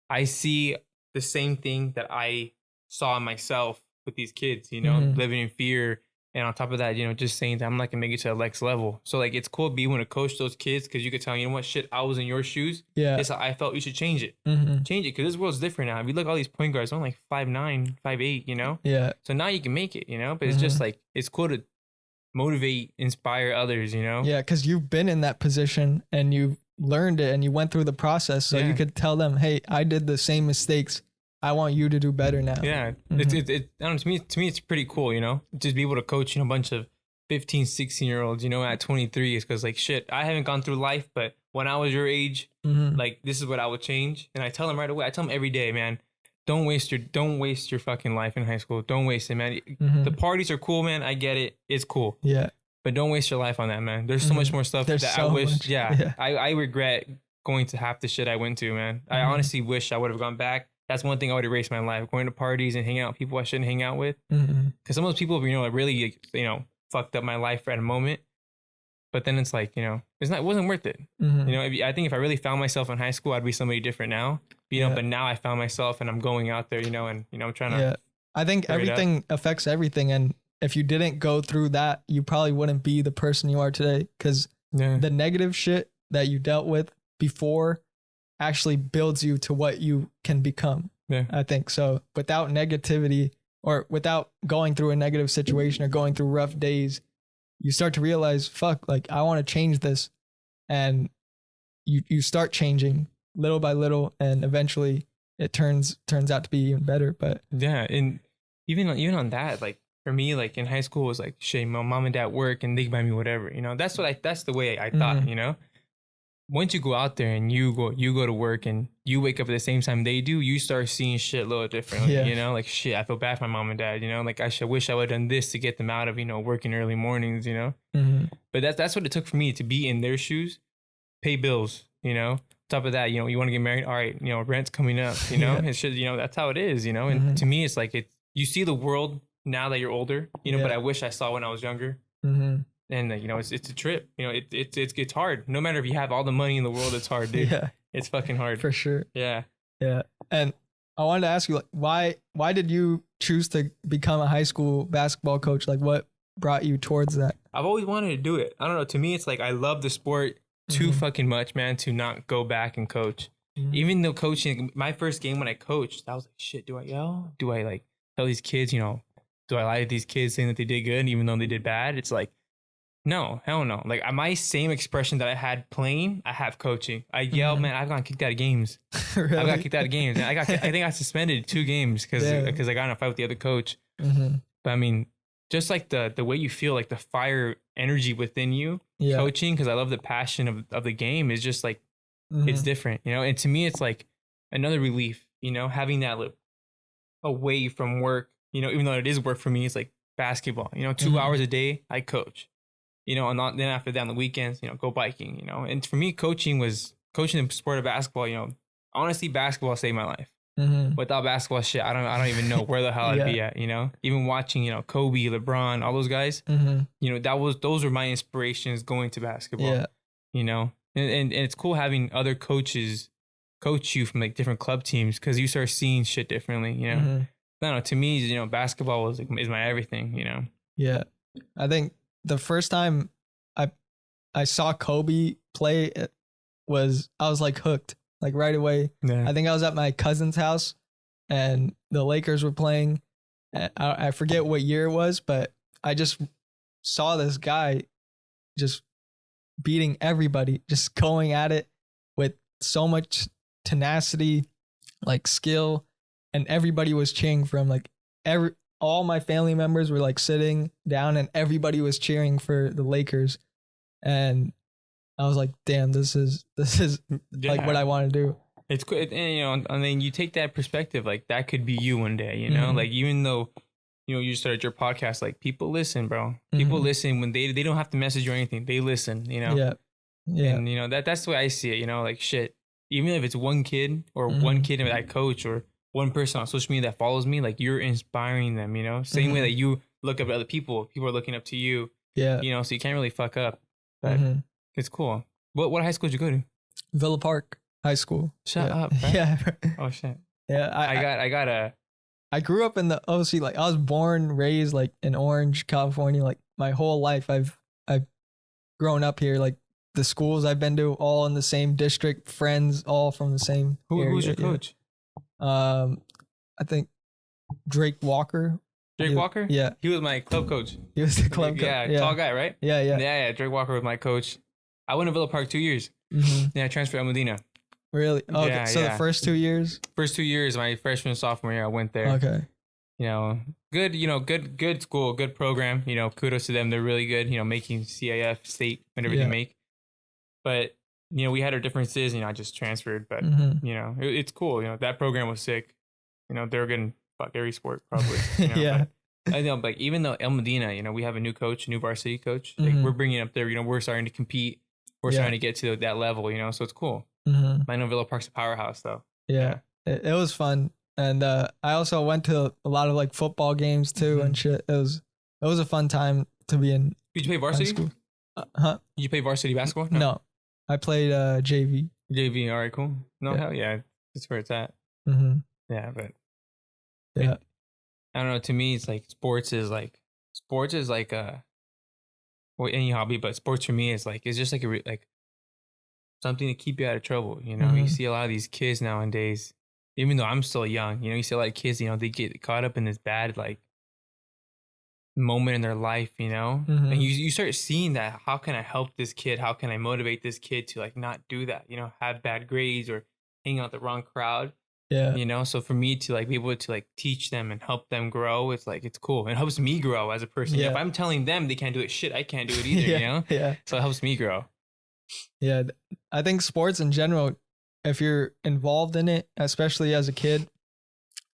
I see the same thing that I saw in myself with these kids, you know, living in fear. And on top of that, you know, just saying that I'm not gonna make it to the next level. So like, it's cool to be able to coach those kids because you could tell, you know what, shit, I was in your shoes. Yeah. This I felt you should change it. Change it because this world's different now. If you look at all these point guards, they're only like 5'9", 5'8", you know? Yeah. So now you can make it, you know? But it's just like, it's cool to motivate, inspire others, you know? Yeah, because you've been in that position and you learned it and you went through the process. So you could tell them, hey, I did the same mistakes. I want you to do better now. Yeah. I don't know, to me, it's pretty cool, you know? Just be able to coach, you know, a bunch of 15, 16-year-olds, you know, at 23 is because like, shit, I haven't gone through life, but when I was your age, like, this is what I would change. And I tell them right away, I tell them every day, man, don't waste your fucking life in high school. Don't waste it, man. The parties are cool, man. I get it. It's cool. Yeah. But don't waste your life on that, man. There's so much more stuff that I wish. I regret going to half the shit I went to, man. I honestly wish I would have gone back. That's one thing I would erase my life. Going to parties and hanging out with people I shouldn't hang out with. Because some of those people, you know, really, you know, fucked up my life at a moment. But then it's like, you know, it wasn't worth it. You know, I think if I really found myself in high school, I'd be somebody different now. You know, but now I found myself and I'm going out there, you know, and, you know, I'm trying to. Yeah. I think everything affects everything. And if you didn't go through that, you probably wouldn't be the person you are today. Because the negative shit that you dealt with before actually builds you to what you can become. Yeah. I think so. Without negativity or without going through a negative situation or going through rough days, you start to realize, fuck, like I want to change this. And you start changing little by little, and eventually it turns out to be even better. But yeah, and even on that, like for me, like in high school, it was like, shit, my mom and dad work and they buy me whatever, you know. That's the way I thought, you know. Once you go out there and you go to work and you wake up at the same time they do, you start seeing shit a little differently, you know, like shit, I feel bad for my mom and dad, you know, like I wish I would have done this to get them out of, you know, working early mornings, you know. But that's what it took for me to be in their shoes, pay bills, you know. On top of that, you know, you want to get married, all right, you know, rent's coming up, you know, it's just, you know, that's how it is, you know. And to me, it's like you see the world now that you're older, you know, but I wish I saw when I was younger. And you know, it's a trip. You know, it's hard. No matter if you have all the money in the world, it's hard, dude. Yeah, it's fucking hard for sure. Yeah. And I wanted to ask you, like, why did you choose to become a high school basketball coach? Like, what brought you towards that? I've always wanted to do it. I don't know. To me, it's like I love the sport too fucking much, man, to not go back and coach. Even though coaching, my first game when I coached, I was like, shit, do I yell? Do I like tell these kids, you know, do I lie to these kids saying that they did good even though they did bad? It's like, no, hell no. Like my same expression that I had playing, I have coaching. I yell, man, I've gotten kicked out of games. Really? I got kicked out of games. And I think I got suspended 2 games because I got in a fight with the other coach. But I mean, just like the way you feel, like the fire energy within you, coaching, because I love the passion of the game is just like, it's different, you know? And to me, it's like another relief, you know, having that away from work, you know, even though it is work for me, it's like basketball, you know, 2 hours a day, I coach. You know, and then after that on the weekends, you know, go biking, you know. And for me, coaching the sport of basketball, you know, honestly, basketball saved my life. Without basketball shit, I don't even know where the hell I'd be at, you know. Even watching, you know, Kobe, LeBron, all those guys, you know, those were my inspirations going to basketball. You know. And it's cool having other coaches coach you from like different club teams because you start seeing shit differently, you know. I don't know, to me, you know, basketball is my everything, you know. Yeah. I think the first time I saw Kobe play I was like hooked, like right away. I think I was at my cousin's house and the Lakers were playing I forget what year it was, but I just saw this guy just beating everybody, just going at it with so much tenacity, like skill, and everybody was cheering for him. Like all my family members were like sitting down, and everybody was cheering for the Lakers, and I was like, damn, this is like what I want to do. It's good, and I mean, you take that perspective, like that could be you one day, like even though, you started your podcast, like people listen, bro. People listen when they don't have to message you or anything. They listen, Yeah. And that's the way I see it, like shit. Even if it's one kid or one kid that I coach or one person on social media that follows me, like you're inspiring them, same way that you look up at other people are looking up to you. Yeah. So you can't really fuck up. But it's cool. What high school did you go to? Villa Park High School. Shut up. Bro. Yeah. Oh shit. Yeah. I grew up in the OC. Like I was born, raised like in Orange, California. Like my whole life, I've grown up here. Like the schools I've been to, all in the same district, friends, all from the same. Who's your coach? I think Drake Walker. Walker? Yeah. He was my club coach. He was the club coach. Yeah, tall guy, right? Yeah. Yeah. Drake Walker was my coach. I went to Villa Park 2 years. Yeah, I transferred to Medina. Really? Okay. Yeah, so the first 2 years? First 2 years, my freshman, sophomore year, I went there. Okay. Good school, good program. Kudos to them. They're really good, making CIF state whenever they make. But, we had our differences, I just transferred. But, it's cool. That program was sick. They were good in fuck every sport, probably. Yeah. But I know, like, even though El Medina, we have a new coach, a new varsity coach. Like, we're bringing up there, we're starting to compete. We're starting to get to that level, so it's cool. I know Villa Park's a powerhouse, though. Yeah. It was fun. And I also went to a lot of like football games too and shit. It was a fun time to be in. Did you play varsity? School. Did you play varsity basketball? No. I played JV. JV, all right, cool. No, hell yeah. That's where it's at. Yeah, but. Yeah. I don't know. To me, it's like sports is like any hobby, but sports for me is like, it's just like something to keep you out of trouble. You see a lot of these kids nowadays, even though I'm still young, you see a lot of kids, they get caught up in this bad, like, moment in their life, and you start seeing that. How can I help this kid? How can I motivate this kid to like not do that? Have bad grades or hang out with the wrong crowd. Yeah. So for me to like be able to like teach them and help them grow, it's like, it's cool. It helps me grow as a person. Yeah. If I'm telling them they can't do it, shit, I can't do it either, Yeah. So it helps me grow. Yeah. I think sports in general, if you're involved in it, especially as a kid,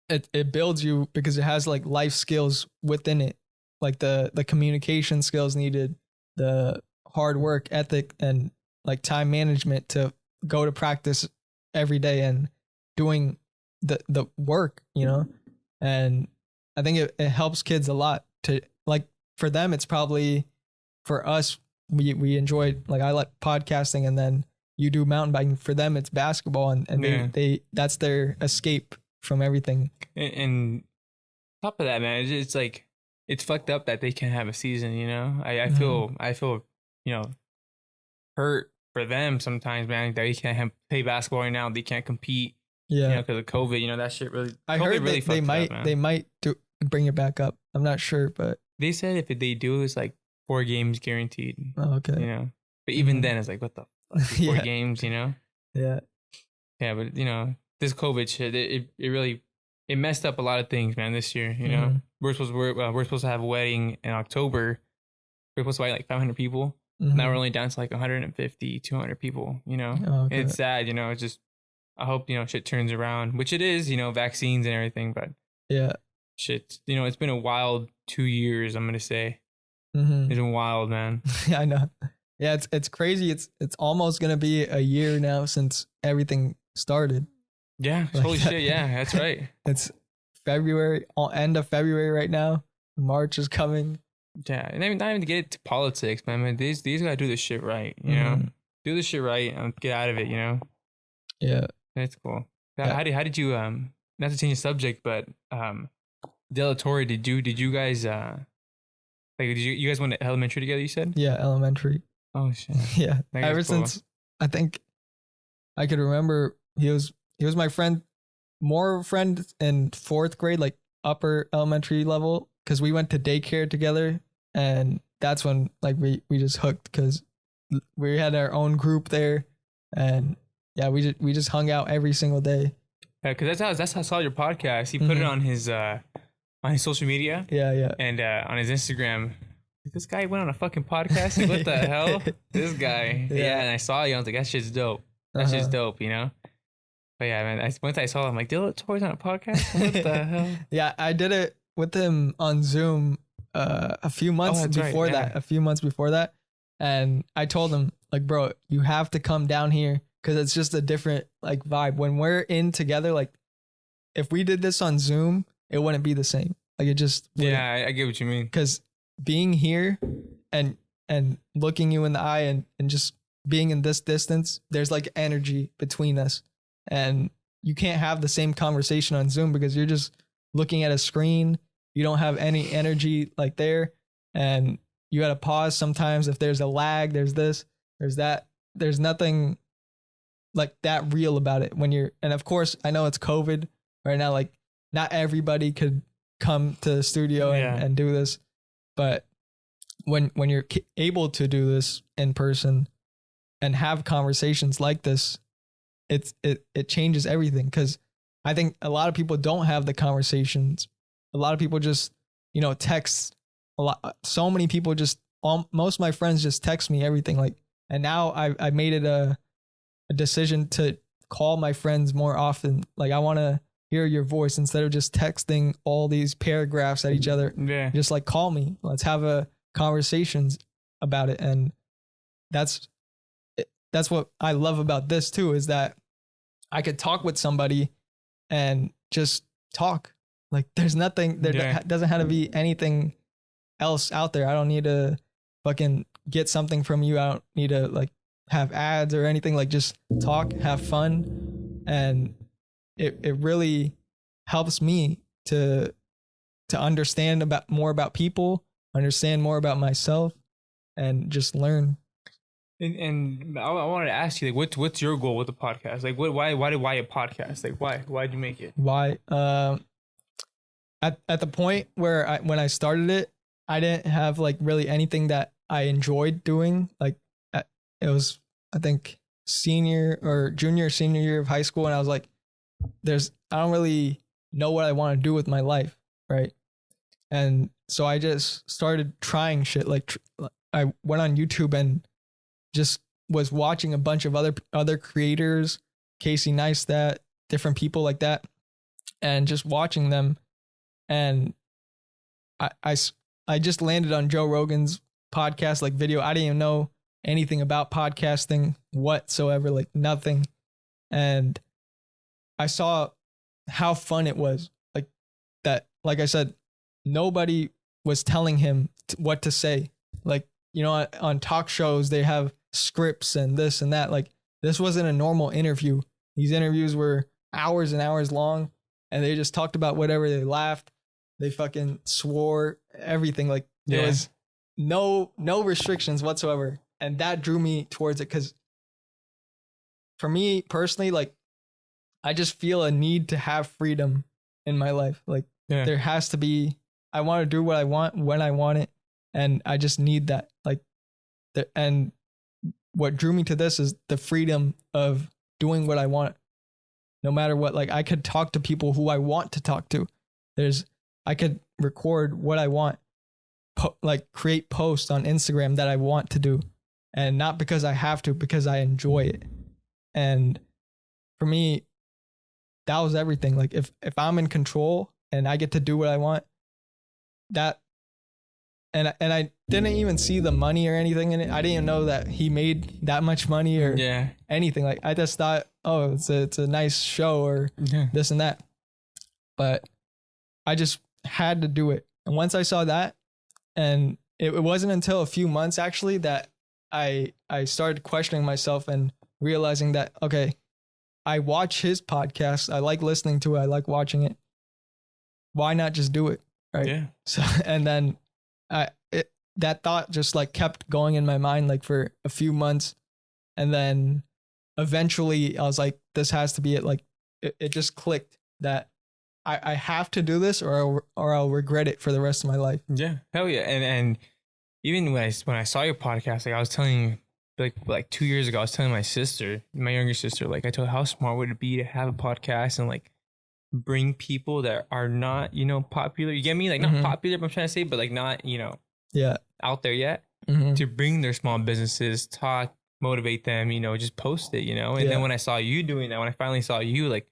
it builds you because it has like life skills within it. Like the communication skills needed, the hard work ethic, and like time management to go to practice every day and doing the work, and I think it helps kids a lot to like, for them, it's probably, for us, we enjoy, like, I like podcasting, and then you do mountain biking. For them, it's basketball, and they that's their escape from everything. And top of that, man, it's like, it's fucked up that they can't have a season, I feel hurt for them sometimes, man, that they can't play basketball right now. They can't compete. Yeah. Because of COVID, that shit really. I heard really they might bring it back up. I'm not sure, but they said if they do, it's like 4 games guaranteed. Oh, okay. But even then, it's like, what the fuck? 4 games, Yeah. Yeah, but this COVID shit, it really messed up a lot of things, man. This year, we're supposed to have a wedding in October. We're supposed to invite like 500 people. Now we're only down to like 150, 200 people. Oh, okay. It's sad. It's just, I hope shit turns around, which it is. Vaccines and everything, but shit. It's been a wild 2 years. I'm gonna say it's been wild, man. Yeah, I know. Yeah, it's crazy. It's almost gonna be a year now since everything started. Yeah, Like holy that. shit. Yeah, that's right. It's February, end of February right now. March is coming. Yeah, and not even to get into politics, man. These gotta do this shit right, do this shit right and get out of it, Yeah, that's cool. Yeah. How did you not to change the subject, but Del Torre, did you guys did you guys went to elementary together? You said yeah, elementary. Oh shit. Yeah, That ever guy's cool. since I think I could remember, he was my friend, more friend in 4th grade, like upper elementary level because we went to daycare together, and that's when like we just hooked because we had our own group there, and yeah, we just hung out every single day. Yeah, because that's how I saw your podcast. He put it on his social media. Yeah. And on his Instagram. This guy went on a fucking podcast. Like, what the hell? This guy. Yeah. And I saw you. I was like, that shit's dope. That shit's dope, you know? But yeah, man, once I saw him, I'm like, Dylan Torres on a podcast? What the hell? Yeah, I did it with him on Zoom a few months before that. A few months before that. And I told him, like, bro, you have to come down here because it's just a different like vibe. When we're in together, like, if we did this on Zoom, it wouldn't be the same. Like, it just wouldn't. Yeah, I get what you mean. Because being here and looking you in the eye and just being in this distance, there's like energy between us, and you can't have the same conversation on Zoom because you're just looking at a screen. You don't have any energy like there, and you got to pause sometimes if there's a lag. There's this, there's that. There's nothing like that real about it when you're, and of course I know it's COVID right now, like not everybody could come to the studio and do this. But when you're able to do this in person and have conversations like this, it changes everything. Because I think a lot of people don't have the conversations. A lot of people just, text a lot. So many people just, most of my friends just text me everything. Like, and now I made it a decision to call my friends more often. Like, I want to hear your voice instead of just texting all these paragraphs at each other. Yeah. Just like, call me. Let's have a conversations about it. And that's what I love about this too, is that I could talk with somebody and just talk. Like, there's nothing, doesn't have to be anything else out there. I don't need to fucking get something from you. I don't need to like have ads or anything. Like, just talk, have fun. And it really helps me to understand more about people, understand more about myself, and just learn. And I wanted to ask you, like, what's your goal with the podcast? Like, why a podcast? Like, why'd you make it? Why? At the point where when I started it, I didn't have like really anything that I enjoyed doing. Like, it was, I think, senior year of high school, and I was like, I don't really know what I want to do with my life, right? And so I just started trying shit. Like, I went on YouTube and just was watching a bunch of other creators, Casey Neistat, different people like that, and just watching them. And I just landed on Joe Rogan's podcast, like, video. I didn't even know anything about podcasting whatsoever, like nothing. And I saw how fun it was. Like, that, like I said, nobody was telling him what to say. Like, on talk shows, they have scripts and this and that. Like, this wasn't a normal interview. These interviews were hours and hours long, and they just talked about whatever. They laughed, they fucking swore, everything. Like, there was no restrictions whatsoever. And that drew me towards it, because for me personally, like, I just feel a need to have freedom in my life. Like, there has to be, I want to do what I want when I want it. And I just need that. Like, and what drew me to this is the freedom of doing what I want, no matter what. Like, I could talk to people who I want to talk to. I could record what I want, like create posts on Instagram that I want to do. And not because I have to, because I enjoy it. And for me, that was everything. Like, if I'm in control and I get to do what I want, that, and I didn't even see the money or anything in it. I didn't even know that he made that much money or anything. Like, I just thought, oh, it's a nice show or this and that. But I just had to do it. And once I saw that, and it wasn't until a few months actually that I started questioning myself and realizing that, okay, I watch his podcast. I like listening to it. I like watching it. Why not just do it? Right. Yeah. So, and then that thought just like kept going in my mind, like, for a few months. And then eventually I was like, this has to be it. Like, it just clicked that I have to do this or I'll regret it for the rest of my life. Yeah, hell yeah. And even when I saw your podcast, like I was telling you, like 2 years ago, I was telling my sister, my younger sister, like I told her how smart would it be to have a podcast and like bring people that are not, popular. You get me? Like not popular, but I'm trying to say, but like not, Yeah. out there yet. Mm-hmm. To bring their small businesses, talk, motivate them, just post it, And then when I saw you doing that, when I finally saw you, like,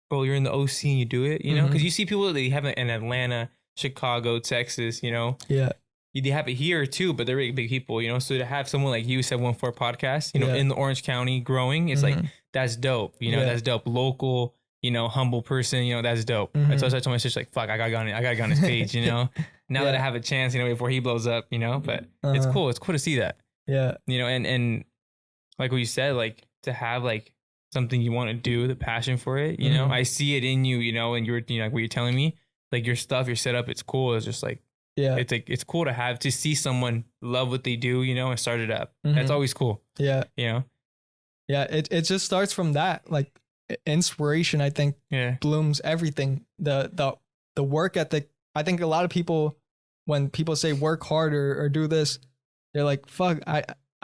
bro, you're in the OC and you do it, because you see people they have it in Atlanta, Chicago, Texas, Yeah. They have it here too, but they're really big people, So to have someone like you, 714 podcast, in the Orange County growing, it's like, that's dope, that's dope. Local, humble person, that's dope. So I told my sister, like, fuck, I gotta go on his page, Now that I have a chance, before he blows up, but it's cool. It's cool to see that. Yeah. And like what you said, like to have like something you want to do, the passion for it, I see it in you, and you're, like what you're telling me, like your stuff, your setup, it's cool. It's just like, yeah, it's like, it's cool to see someone love what they do, and start it up. That's always cool. Yeah. Yeah. It just starts from that. Like inspiration, I think, blooms everything. The work ethic. I think a lot of people, when people say work harder or do this, they're like, fuck,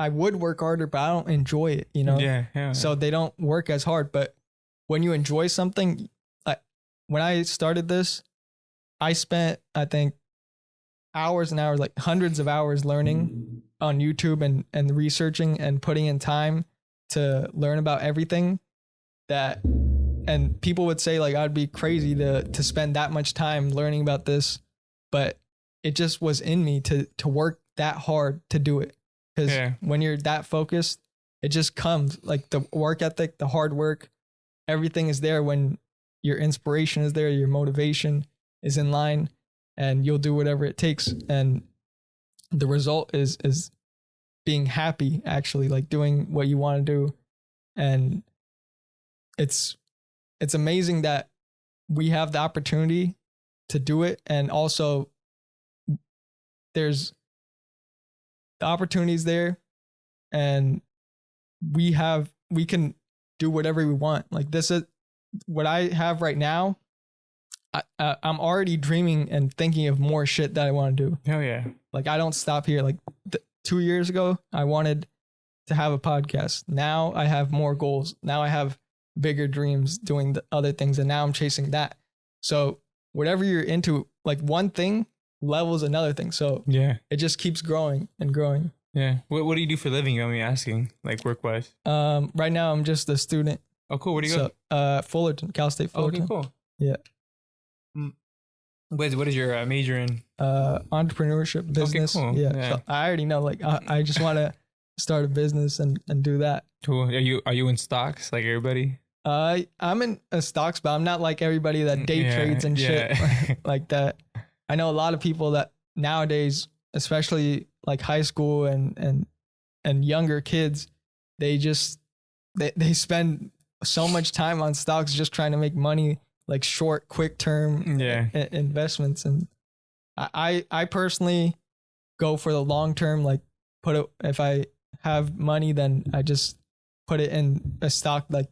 I would work harder, but I don't enjoy it, Yeah. So they don't work as hard. But when you enjoy something, like when I started this, I spent, I think, hours and hours, like hundreds of hours learning on YouTube and researching and putting in time to learn about everything that, and people would say like I'd be crazy to spend that much time learning about this, but it just was in me to work that hard to do it. Because when you're that focused, it just comes, like the work ethic, the hard work, everything is there when your inspiration is there, your motivation is in line, and you'll do whatever it takes. And the result is being happy, actually, like doing what you want to do. And it's amazing that we have the opportunity to do it. And also there's the opportunities there, and we can do whatever we want. Like this is what I have right now. I'm already dreaming and thinking of more shit that I want to do. Hell yeah. Like I don't stop here. Like 2 years ago, I wanted to have a podcast. Now I have more goals. Now I have bigger dreams doing the other things. And now I'm chasing that. So whatever you're into, like one thing levels another thing. So it just keeps growing and growing. Yeah. What do you do for a living? You want me asking, like work wise? Right now I'm just a student. Oh, cool. Where do you go? Fullerton, Cal State Fullerton. Okay, cool. Yeah. What is your major in? Entrepreneurship, business. Okay, cool. Yeah. So I already know, like I just want to start a business and do that. Cool. Are you in stocks like everybody? I'm in stocks, but I'm not like everybody that day trades and shit like that. I know a lot of people that nowadays, especially like high school and younger kids, they spend so much time on stocks just trying to make money, like short, quick term investments. And I personally go for the long term. Like if I have money, then I just put it in a stock like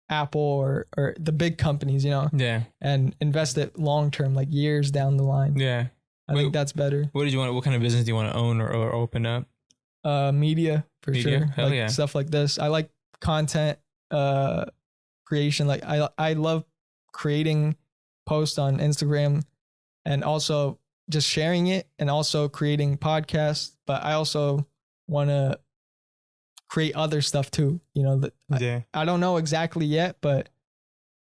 Apple or the big companies, and invest it long term, like years down the line. Yeah. I think that's better. What kind of business do you want to own or open up? Media for sure. Hell like stuff like this. I like content creation. Like I love creating posts on Instagram and also just sharing it, and also creating podcasts. But I also want to create other stuff too. I don't know exactly yet, but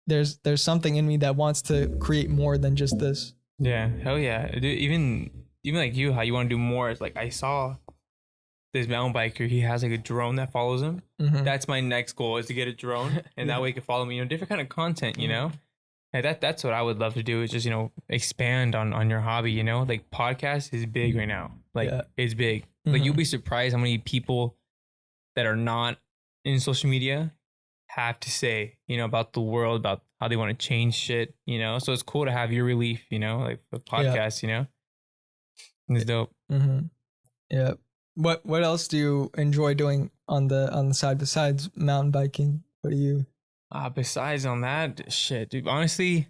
there's something in me that wants to create more than just this. Yeah, hell yeah. Dude, even like you, how you want to do more. It's like I saw this mountain biker, he has like a drone that follows him. That's my next goal, is to get a drone, and that way he can follow me, different kind of content, Like that's what I would love to do, is just, expand on your hobby, like podcast is big right now. Like it's big. Like you'll be surprised how many people that are not in social media have to say, about the world, about how they want to change shit, So it's cool to have your relief, like the podcast, It's dope. Yeah. What else do you enjoy doing on the side besides mountain biking? What do you? Besides on that shit, dude, honestly,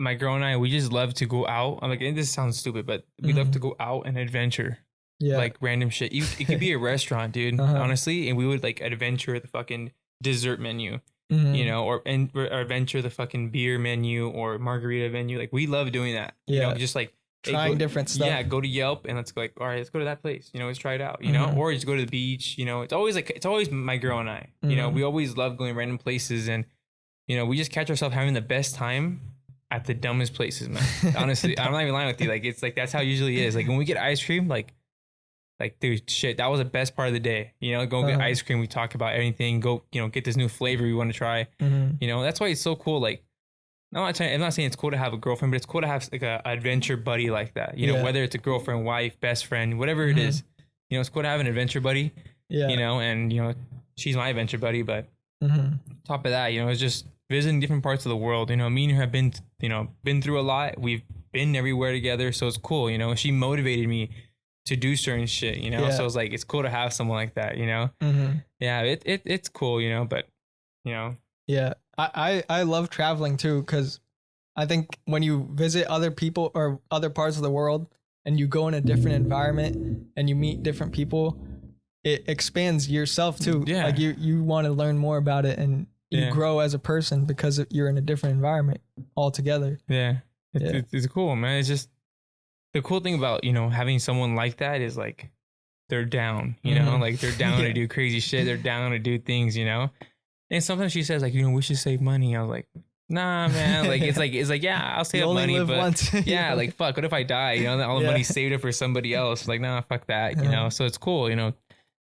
my girl and I, we just love to go out. I'm like, and this sounds stupid, but we love to go out and adventure. Yeah. Like random shit. It could be a restaurant, dude, honestly. And we would like adventure the fucking dessert menu, you know, or adventure the fucking beer menu or margarita menu. Like we love doing that. You know, just like trying different stuff. Yeah, go to Yelp and let's go like, all right, let's go to that place. You know, let's try it out. You know, or just go to the beach. You know, it's always my girl and I. You know, we always love going random places, and you know, we just catch ourselves having the best time at the dumbest places, man. Honestly, I'm not even lying with you. Like it's like that's how it usually is. Like when we get ice cream, like dude, shit, that was the best part of the day. You know, go get ice cream. We talk about anything. Go, you know, get this new flavor we want to try. You know, that's why it's so cool. Like, I'm not saying it's cool to have a girlfriend, but it's cool to have like a adventure buddy like that. You know, whether it's a girlfriend, wife, best friend, whatever it is. You know, it's cool to have an adventure buddy. Yeah. You know, and you know, she's my adventure buddy. But top of that, you know, it's just visiting different parts of the world. You know, me and her have been through a lot. We've been everywhere together, so it's cool. You know, she motivated me to do certain shit, you know? So it's like, it's cool to have someone like that, you know? Yeah, it's cool, you know, but, you know? Yeah, I love traveling too, because I think when you visit other people or other parts of the world and you go in a different environment and you meet different people, it expands yourself too. Yeah. Like you want to learn more about it and you grow as a person because you're in a different environment altogether. Yeah, it's cool, man. It's just, the cool thing about, you know, having someone like that is like they're down, you know, like they're down to do crazy shit. They're down to do things, you know. And sometimes she says like, you know, we should save money. I was like, nah, man. Like it's like yeah, I'll save up money, but once. Yeah, like fuck, what if I die? You know, all the money saved up for somebody else. Like nah, fuck that. You know, so it's cool. You know,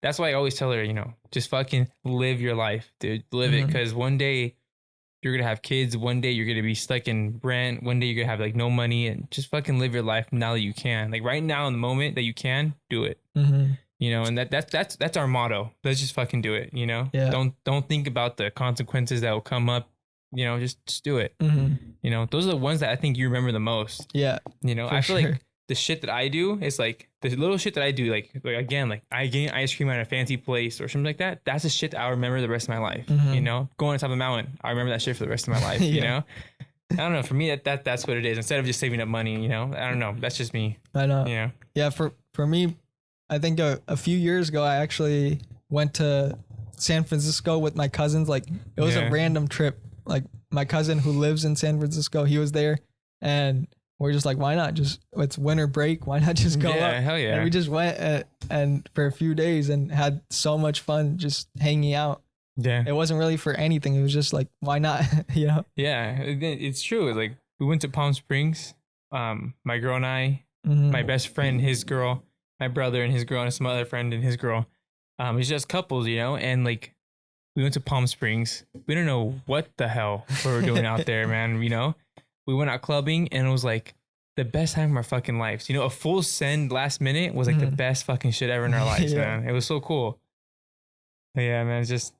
that's why I always tell her, you know, just fucking live your life, dude. Live it, because one day you're going to have kids. One day you're going to be stuck in rent. One day you're going to have like no money, and just fucking live your life now that you can. Like right now in the moment that you can, do it. You know, and that's our motto. Let's just fucking do it, you know? Yeah. Don't think about the consequences that will come up. You know, just do it. You know, those are the ones that I think you remember the most. Yeah. You know, I feel like the shit that I do is like the little shit that I do, like again, like I get ice cream at a fancy place or something like that. That's the shit that I remember the rest of my life. You know, going on top of a mountain, I remember that shit for the rest of my life. You know, I don't know. For me, that's what it is. Instead of just saving up money, you know, I don't know. That's just me. I know. You know? Yeah. For me, I think a few years ago, I actually went to San Francisco with my cousins. Like it was a random trip. Like my cousin who lives in San Francisco, he was there, and we're just like, why not? It's winter break. Why not just go up? Hell yeah. And we just went and for a few days and had so much fun just hanging out. Yeah. It wasn't really for anything. It was just like, why not? You know? Yeah, it's true. Like we went to Palm Springs. My girl and I, my best friend, his girl, my brother and his girl, and some other friend and his girl. It's just couples, you know? And like we went to Palm Springs. We don't know what the hell we were doing out there, man, you know? We went out clubbing and it was like the best time of our fucking lives. You know, a full send last minute was like the best fucking shit ever in our lives, man. It was so cool. But yeah, man, it's just,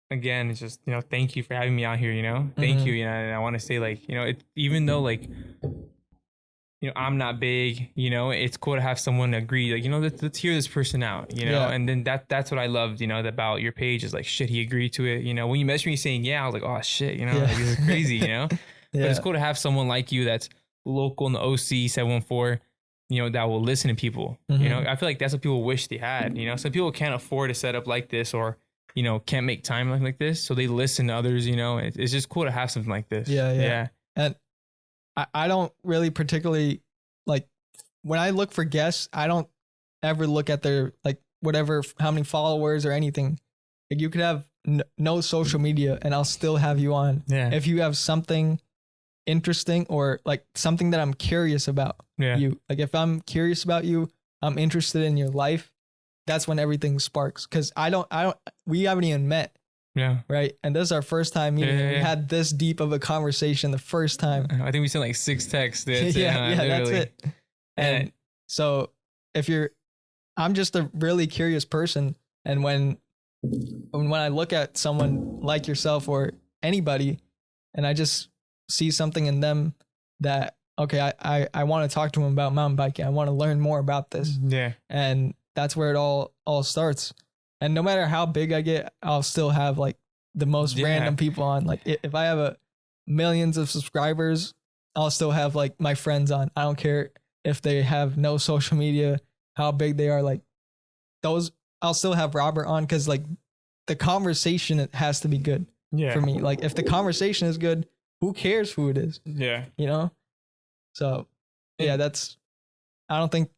again, it's just, you know, thank you for having me out here, you know? Thank you, you know, and I want to say like, you know, even though like, you know, I'm not big, you know, it's cool to have someone agree, like, you know, let's hear this person out, you know? And then that's what I loved, you know, about your page is like, shit, he agreed to it. You know, when you messaged me saying, yeah, I was like, oh shit, you know, like, this is crazy, you know? But it's cool to have someone like you that's local in the OC 714, you know, that will listen to people. You know, I feel like that's what people wish they had. You know, some people can't afford a setup like this, or, you know, can't make time like this. So they listen to others, you know. It's just cool to have something like this. Yeah. And I don't really particularly, like, when I look for guests, I don't ever look at their, like, whatever, how many followers or anything. Like, you could have no social media and I'll still have you on. Yeah. If you have something interesting or like something that I'm curious about you. Like if I'm curious about you, I'm interested in your life, that's when everything sparks. Cause we haven't even met. Yeah. Right. And this is our first time meeting. We had this deep of a conversation the first time. I think we sent like 6 texts. That's it. And so I'm just a really curious person. And when I look at someone like yourself or anybody, and I just see something in them that, okay, I want to talk to them about mountain biking. I want to learn more about this. Yeah. And that's where it all starts. And no matter how big I get, I'll still have like the most random people on. Like if I have millions of subscribers, I'll still have like my friends on. I don't care if they have no social media, how big they are. Like those, I'll still have Robert on because like the conversation has to be good for me. Like if the conversation is good, who cares who it is? Yeah. You know? So yeah, I don't think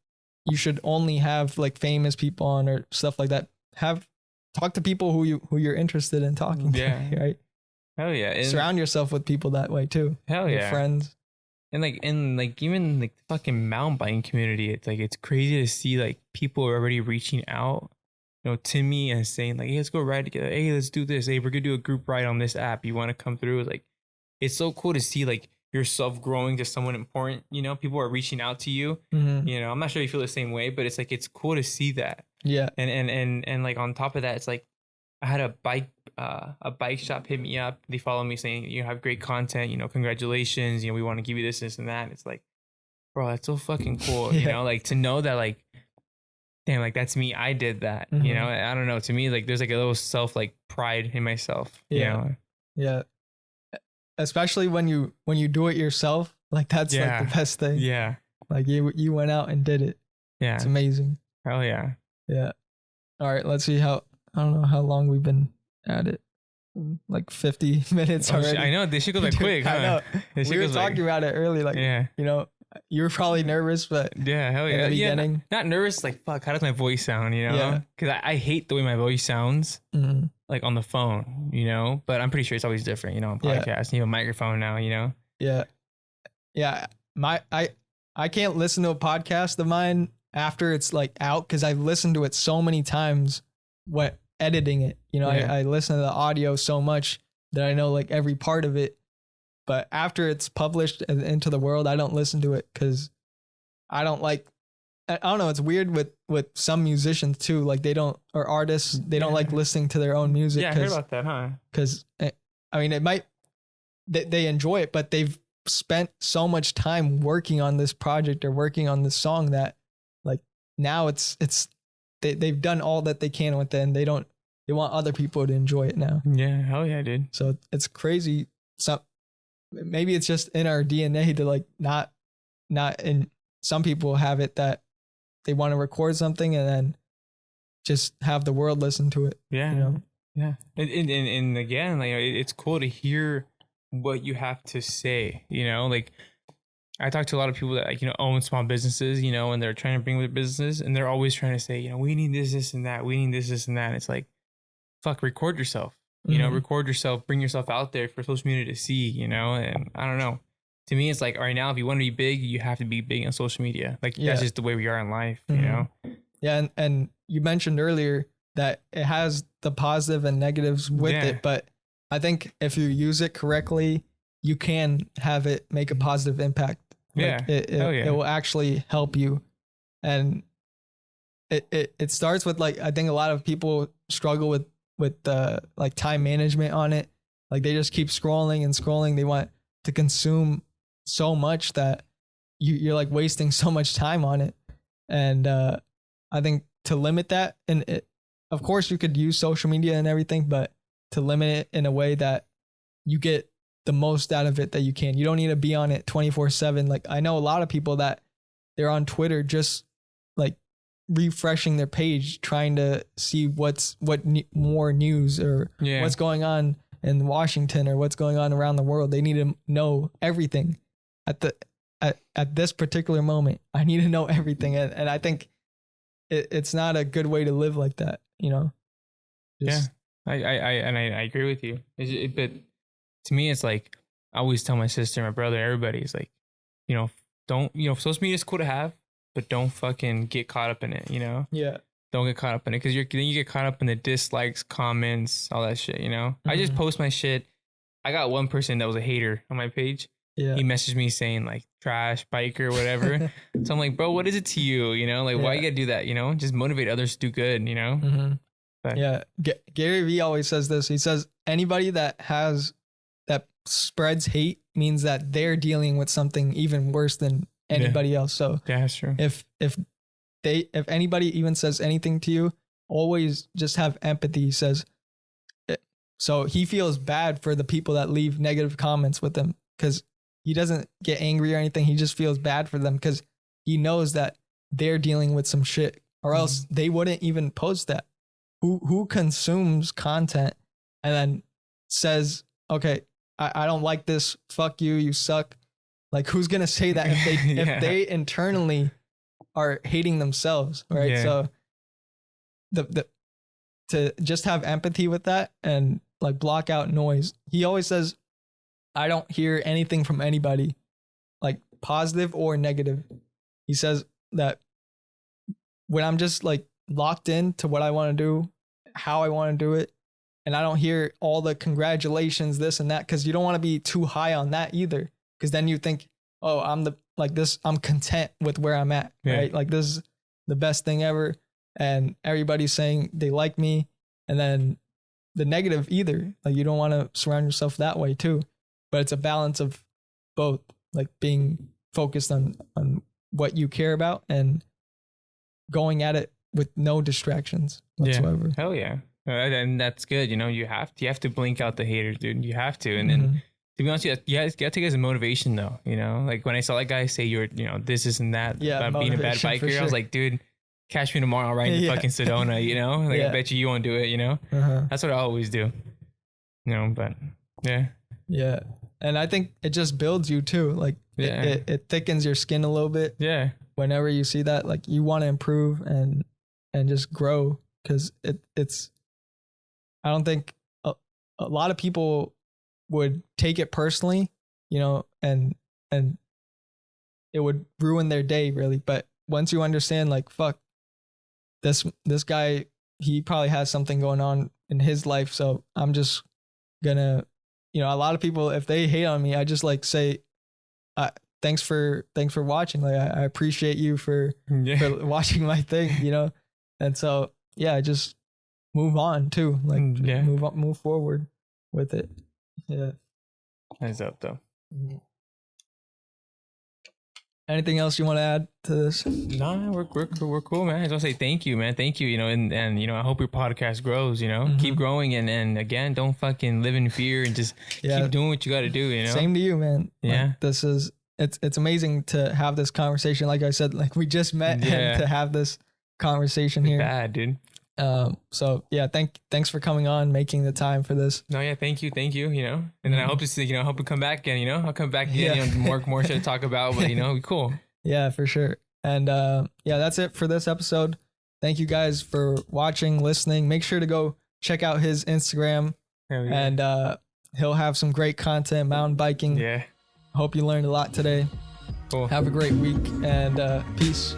you should only have like famous people on or stuff like that. Talk to people who you're interested in talking to, right? Hell yeah. And surround yourself with people that way too. Hell yeah. Friends. And even like the fucking mountain biking community, it's crazy to see like people are already reaching out, to me and saying like, hey, let's go ride together. Hey, let's do this. Hey, we're gonna do a group ride on this app. You want to come through? Like, it's so cool to see like yourself growing to someone important. People are reaching out to you. I'm not sure you feel the same way, but it's cool to see that. Yeah. And like on top of that, it's like I had a bike shop hit me up. They follow me saying, you have great content, congratulations, we want to give you this and that. It's like, bro, that's so fucking cool. Like to know that like, damn, like that's me. I did that. I don't know. To me, like there's like a little self like pride in myself. Yeah. Yeah. Especially when you do it yourself, like that's like the best thing. Yeah. Like you went out and did it. Yeah. It's amazing. Hell yeah. Yeah. All right. Let's see I don't know how long we've been at it. Like 50 minutes already. I know. This should go by quick. Huh? I know. We were talking about it early. Like, you were probably nervous, but yeah, hell yeah. In the beginning. Not nervous. Like, fuck, how does my voice sound? Because I hate the way my voice sounds. Like on the phone, but I'm pretty sure it's always different, on podcasts. You have a microphone now, Yeah. Yeah. I can't listen to a podcast of mine after it's like out because I've listened to it so many times editing it. I listen to the audio so much that I know like every part of it. But after it's published and into the world, I don't listen to it because I don't know. It's weird with some musicians too. Like or artists, they don't like listening to their own music. Yeah, I heard about that, huh? Because it might, they enjoy it, but they've spent so much time working on this project or working on this song that like now they've done all that they can with it and they want other people to enjoy it now. Yeah, hell yeah, dude. So it's crazy. Maybe it's just in our DNA to like not in some people have it that they want to record something and then just have the world listen to it. Yeah. Yeah. And again, like it's cool to hear what you have to say, like I talk to a lot of people that like, own small businesses, and they're trying to bring their business and they're always trying to say, we need this and that. We need this and that. And it's like, fuck, record yourself, record yourself, bring yourself out there for social media to see, and I don't know. To me, it's like right now, if you want to be big, you have to be big on social media. Like that's just the way we are in life, Yeah. And you mentioned earlier that it has the positive and negatives with it. But I think if you use it correctly, you can have it make a positive impact. Like it will actually help you. And it starts with like, I think a lot of people struggle with like time management on it. Like they just keep scrolling and scrolling. They want to consume so much that you're like wasting so much time on it. And I think to limit that, and of course you could use social media and everything, but to limit it in a way that you get the most out of it that you can. You don't need to be on it 24/7. Like I know a lot of people that they're on Twitter just like refreshing their page, trying to see more news or what's going on in Washington or what's going on around the world. They need to know everything at this particular moment. I need to know everything. And I think it's not a good way to live like that, Just, I agree with you. But to me, it's like, I always tell my sister, my brother, everybody, it's like, don't, social media is cool to have, but don't fucking get caught up in it, Yeah. Don't get caught up in it because then you get caught up in the dislikes, comments, all that shit, I just post my shit. I got one person that was a hater on my page. Yeah. He messaged me saying like trash, biker, whatever. So I'm like, bro, what is it to you? Why you gotta do that? Just motivate others to do good, But, yeah. Gary Vee always says this. He says anybody that spreads hate means that they're dealing with something even worse than anybody else. So yeah, that's true. If anybody even says anything to you, always just have empathy. He says So he feels bad for the people that leave negative comments with him, because he doesn't get angry or anything. He just feels bad for them because he knows that they're dealing with some shit, or else they wouldn't even post that. Who consumes content and then says, okay, I don't like this. Fuck you. You suck. Like, who's going to say that if they, if they internally are hating themselves, right? Yeah. So to just have empathy with that and like block out noise. He always says, I don't hear anything from anybody, like positive or negative. He says that when I'm just like locked into what I want to do, how I want to do it, and I don't hear all the congratulations, this and that, because you don't want to be too high on that either, because then you think, oh, I'm content with where I'm at, right? Like, this is the best thing ever, and everybody's saying they like me, and then the negative either. Like, you don't want to surround yourself that way too, but it's a balance of both, like being focused on what you care about and going at it with no distractions whatsoever. Yeah. Hell yeah. And that's good. You know, you have to blink out the haters, dude. You have to. And then, to be honest, you gotta take it as a motivation though. You know, like when I saw that guy say this and that about being a bad biker, I was like, dude, catch me tomorrow, I'll ride in fucking Sedona, you know? Like, I bet you won't do it, you know? That's what I always do. You know, but yeah. Yeah. And I think it just builds you too. Like, it thickens your skin a little bit. Yeah. Whenever you see that, like, you want to improve and just grow, because it's, I don't think a lot of people would take it personally, you know, and it would ruin their day really. But once you understand, like, fuck, this guy, he probably has something going on in his life, so I'm just gonna, you know, a lot of people, if they hate on me, I just like say, thanks for watching. Like, I appreciate you for watching my thing, you know? And so, yeah, just move on too. Like, move forward with it. Yeah. Nice up though. Anything else you want to add to this? Nah, we're cool, man. I just want to say thank you, man. Thank you, you know, and you know, I hope your podcast grows, you know. Keep growing, and again, don't fucking live in fear, and just keep doing what you got to do, you know. Same to you, man. Yeah. Like, it's amazing to have this conversation. Like I said, like, we just met, and to have this conversation here. Bad, dude. So yeah, thanks for coming on, making the time for this. No, yeah, thank you, you know. And then I hope to see, you know, I hope we come back again, you know. I'll come back again, you know, more shit to talk about, but you know, cool. Yeah, for sure. And yeah, that's it for this episode. Thank you guys for watching, listening. Make sure to go check out his Instagram, and he'll have some great content, mountain biking. Yeah. Hope you learned a lot today. Cool. Have a great week, and peace.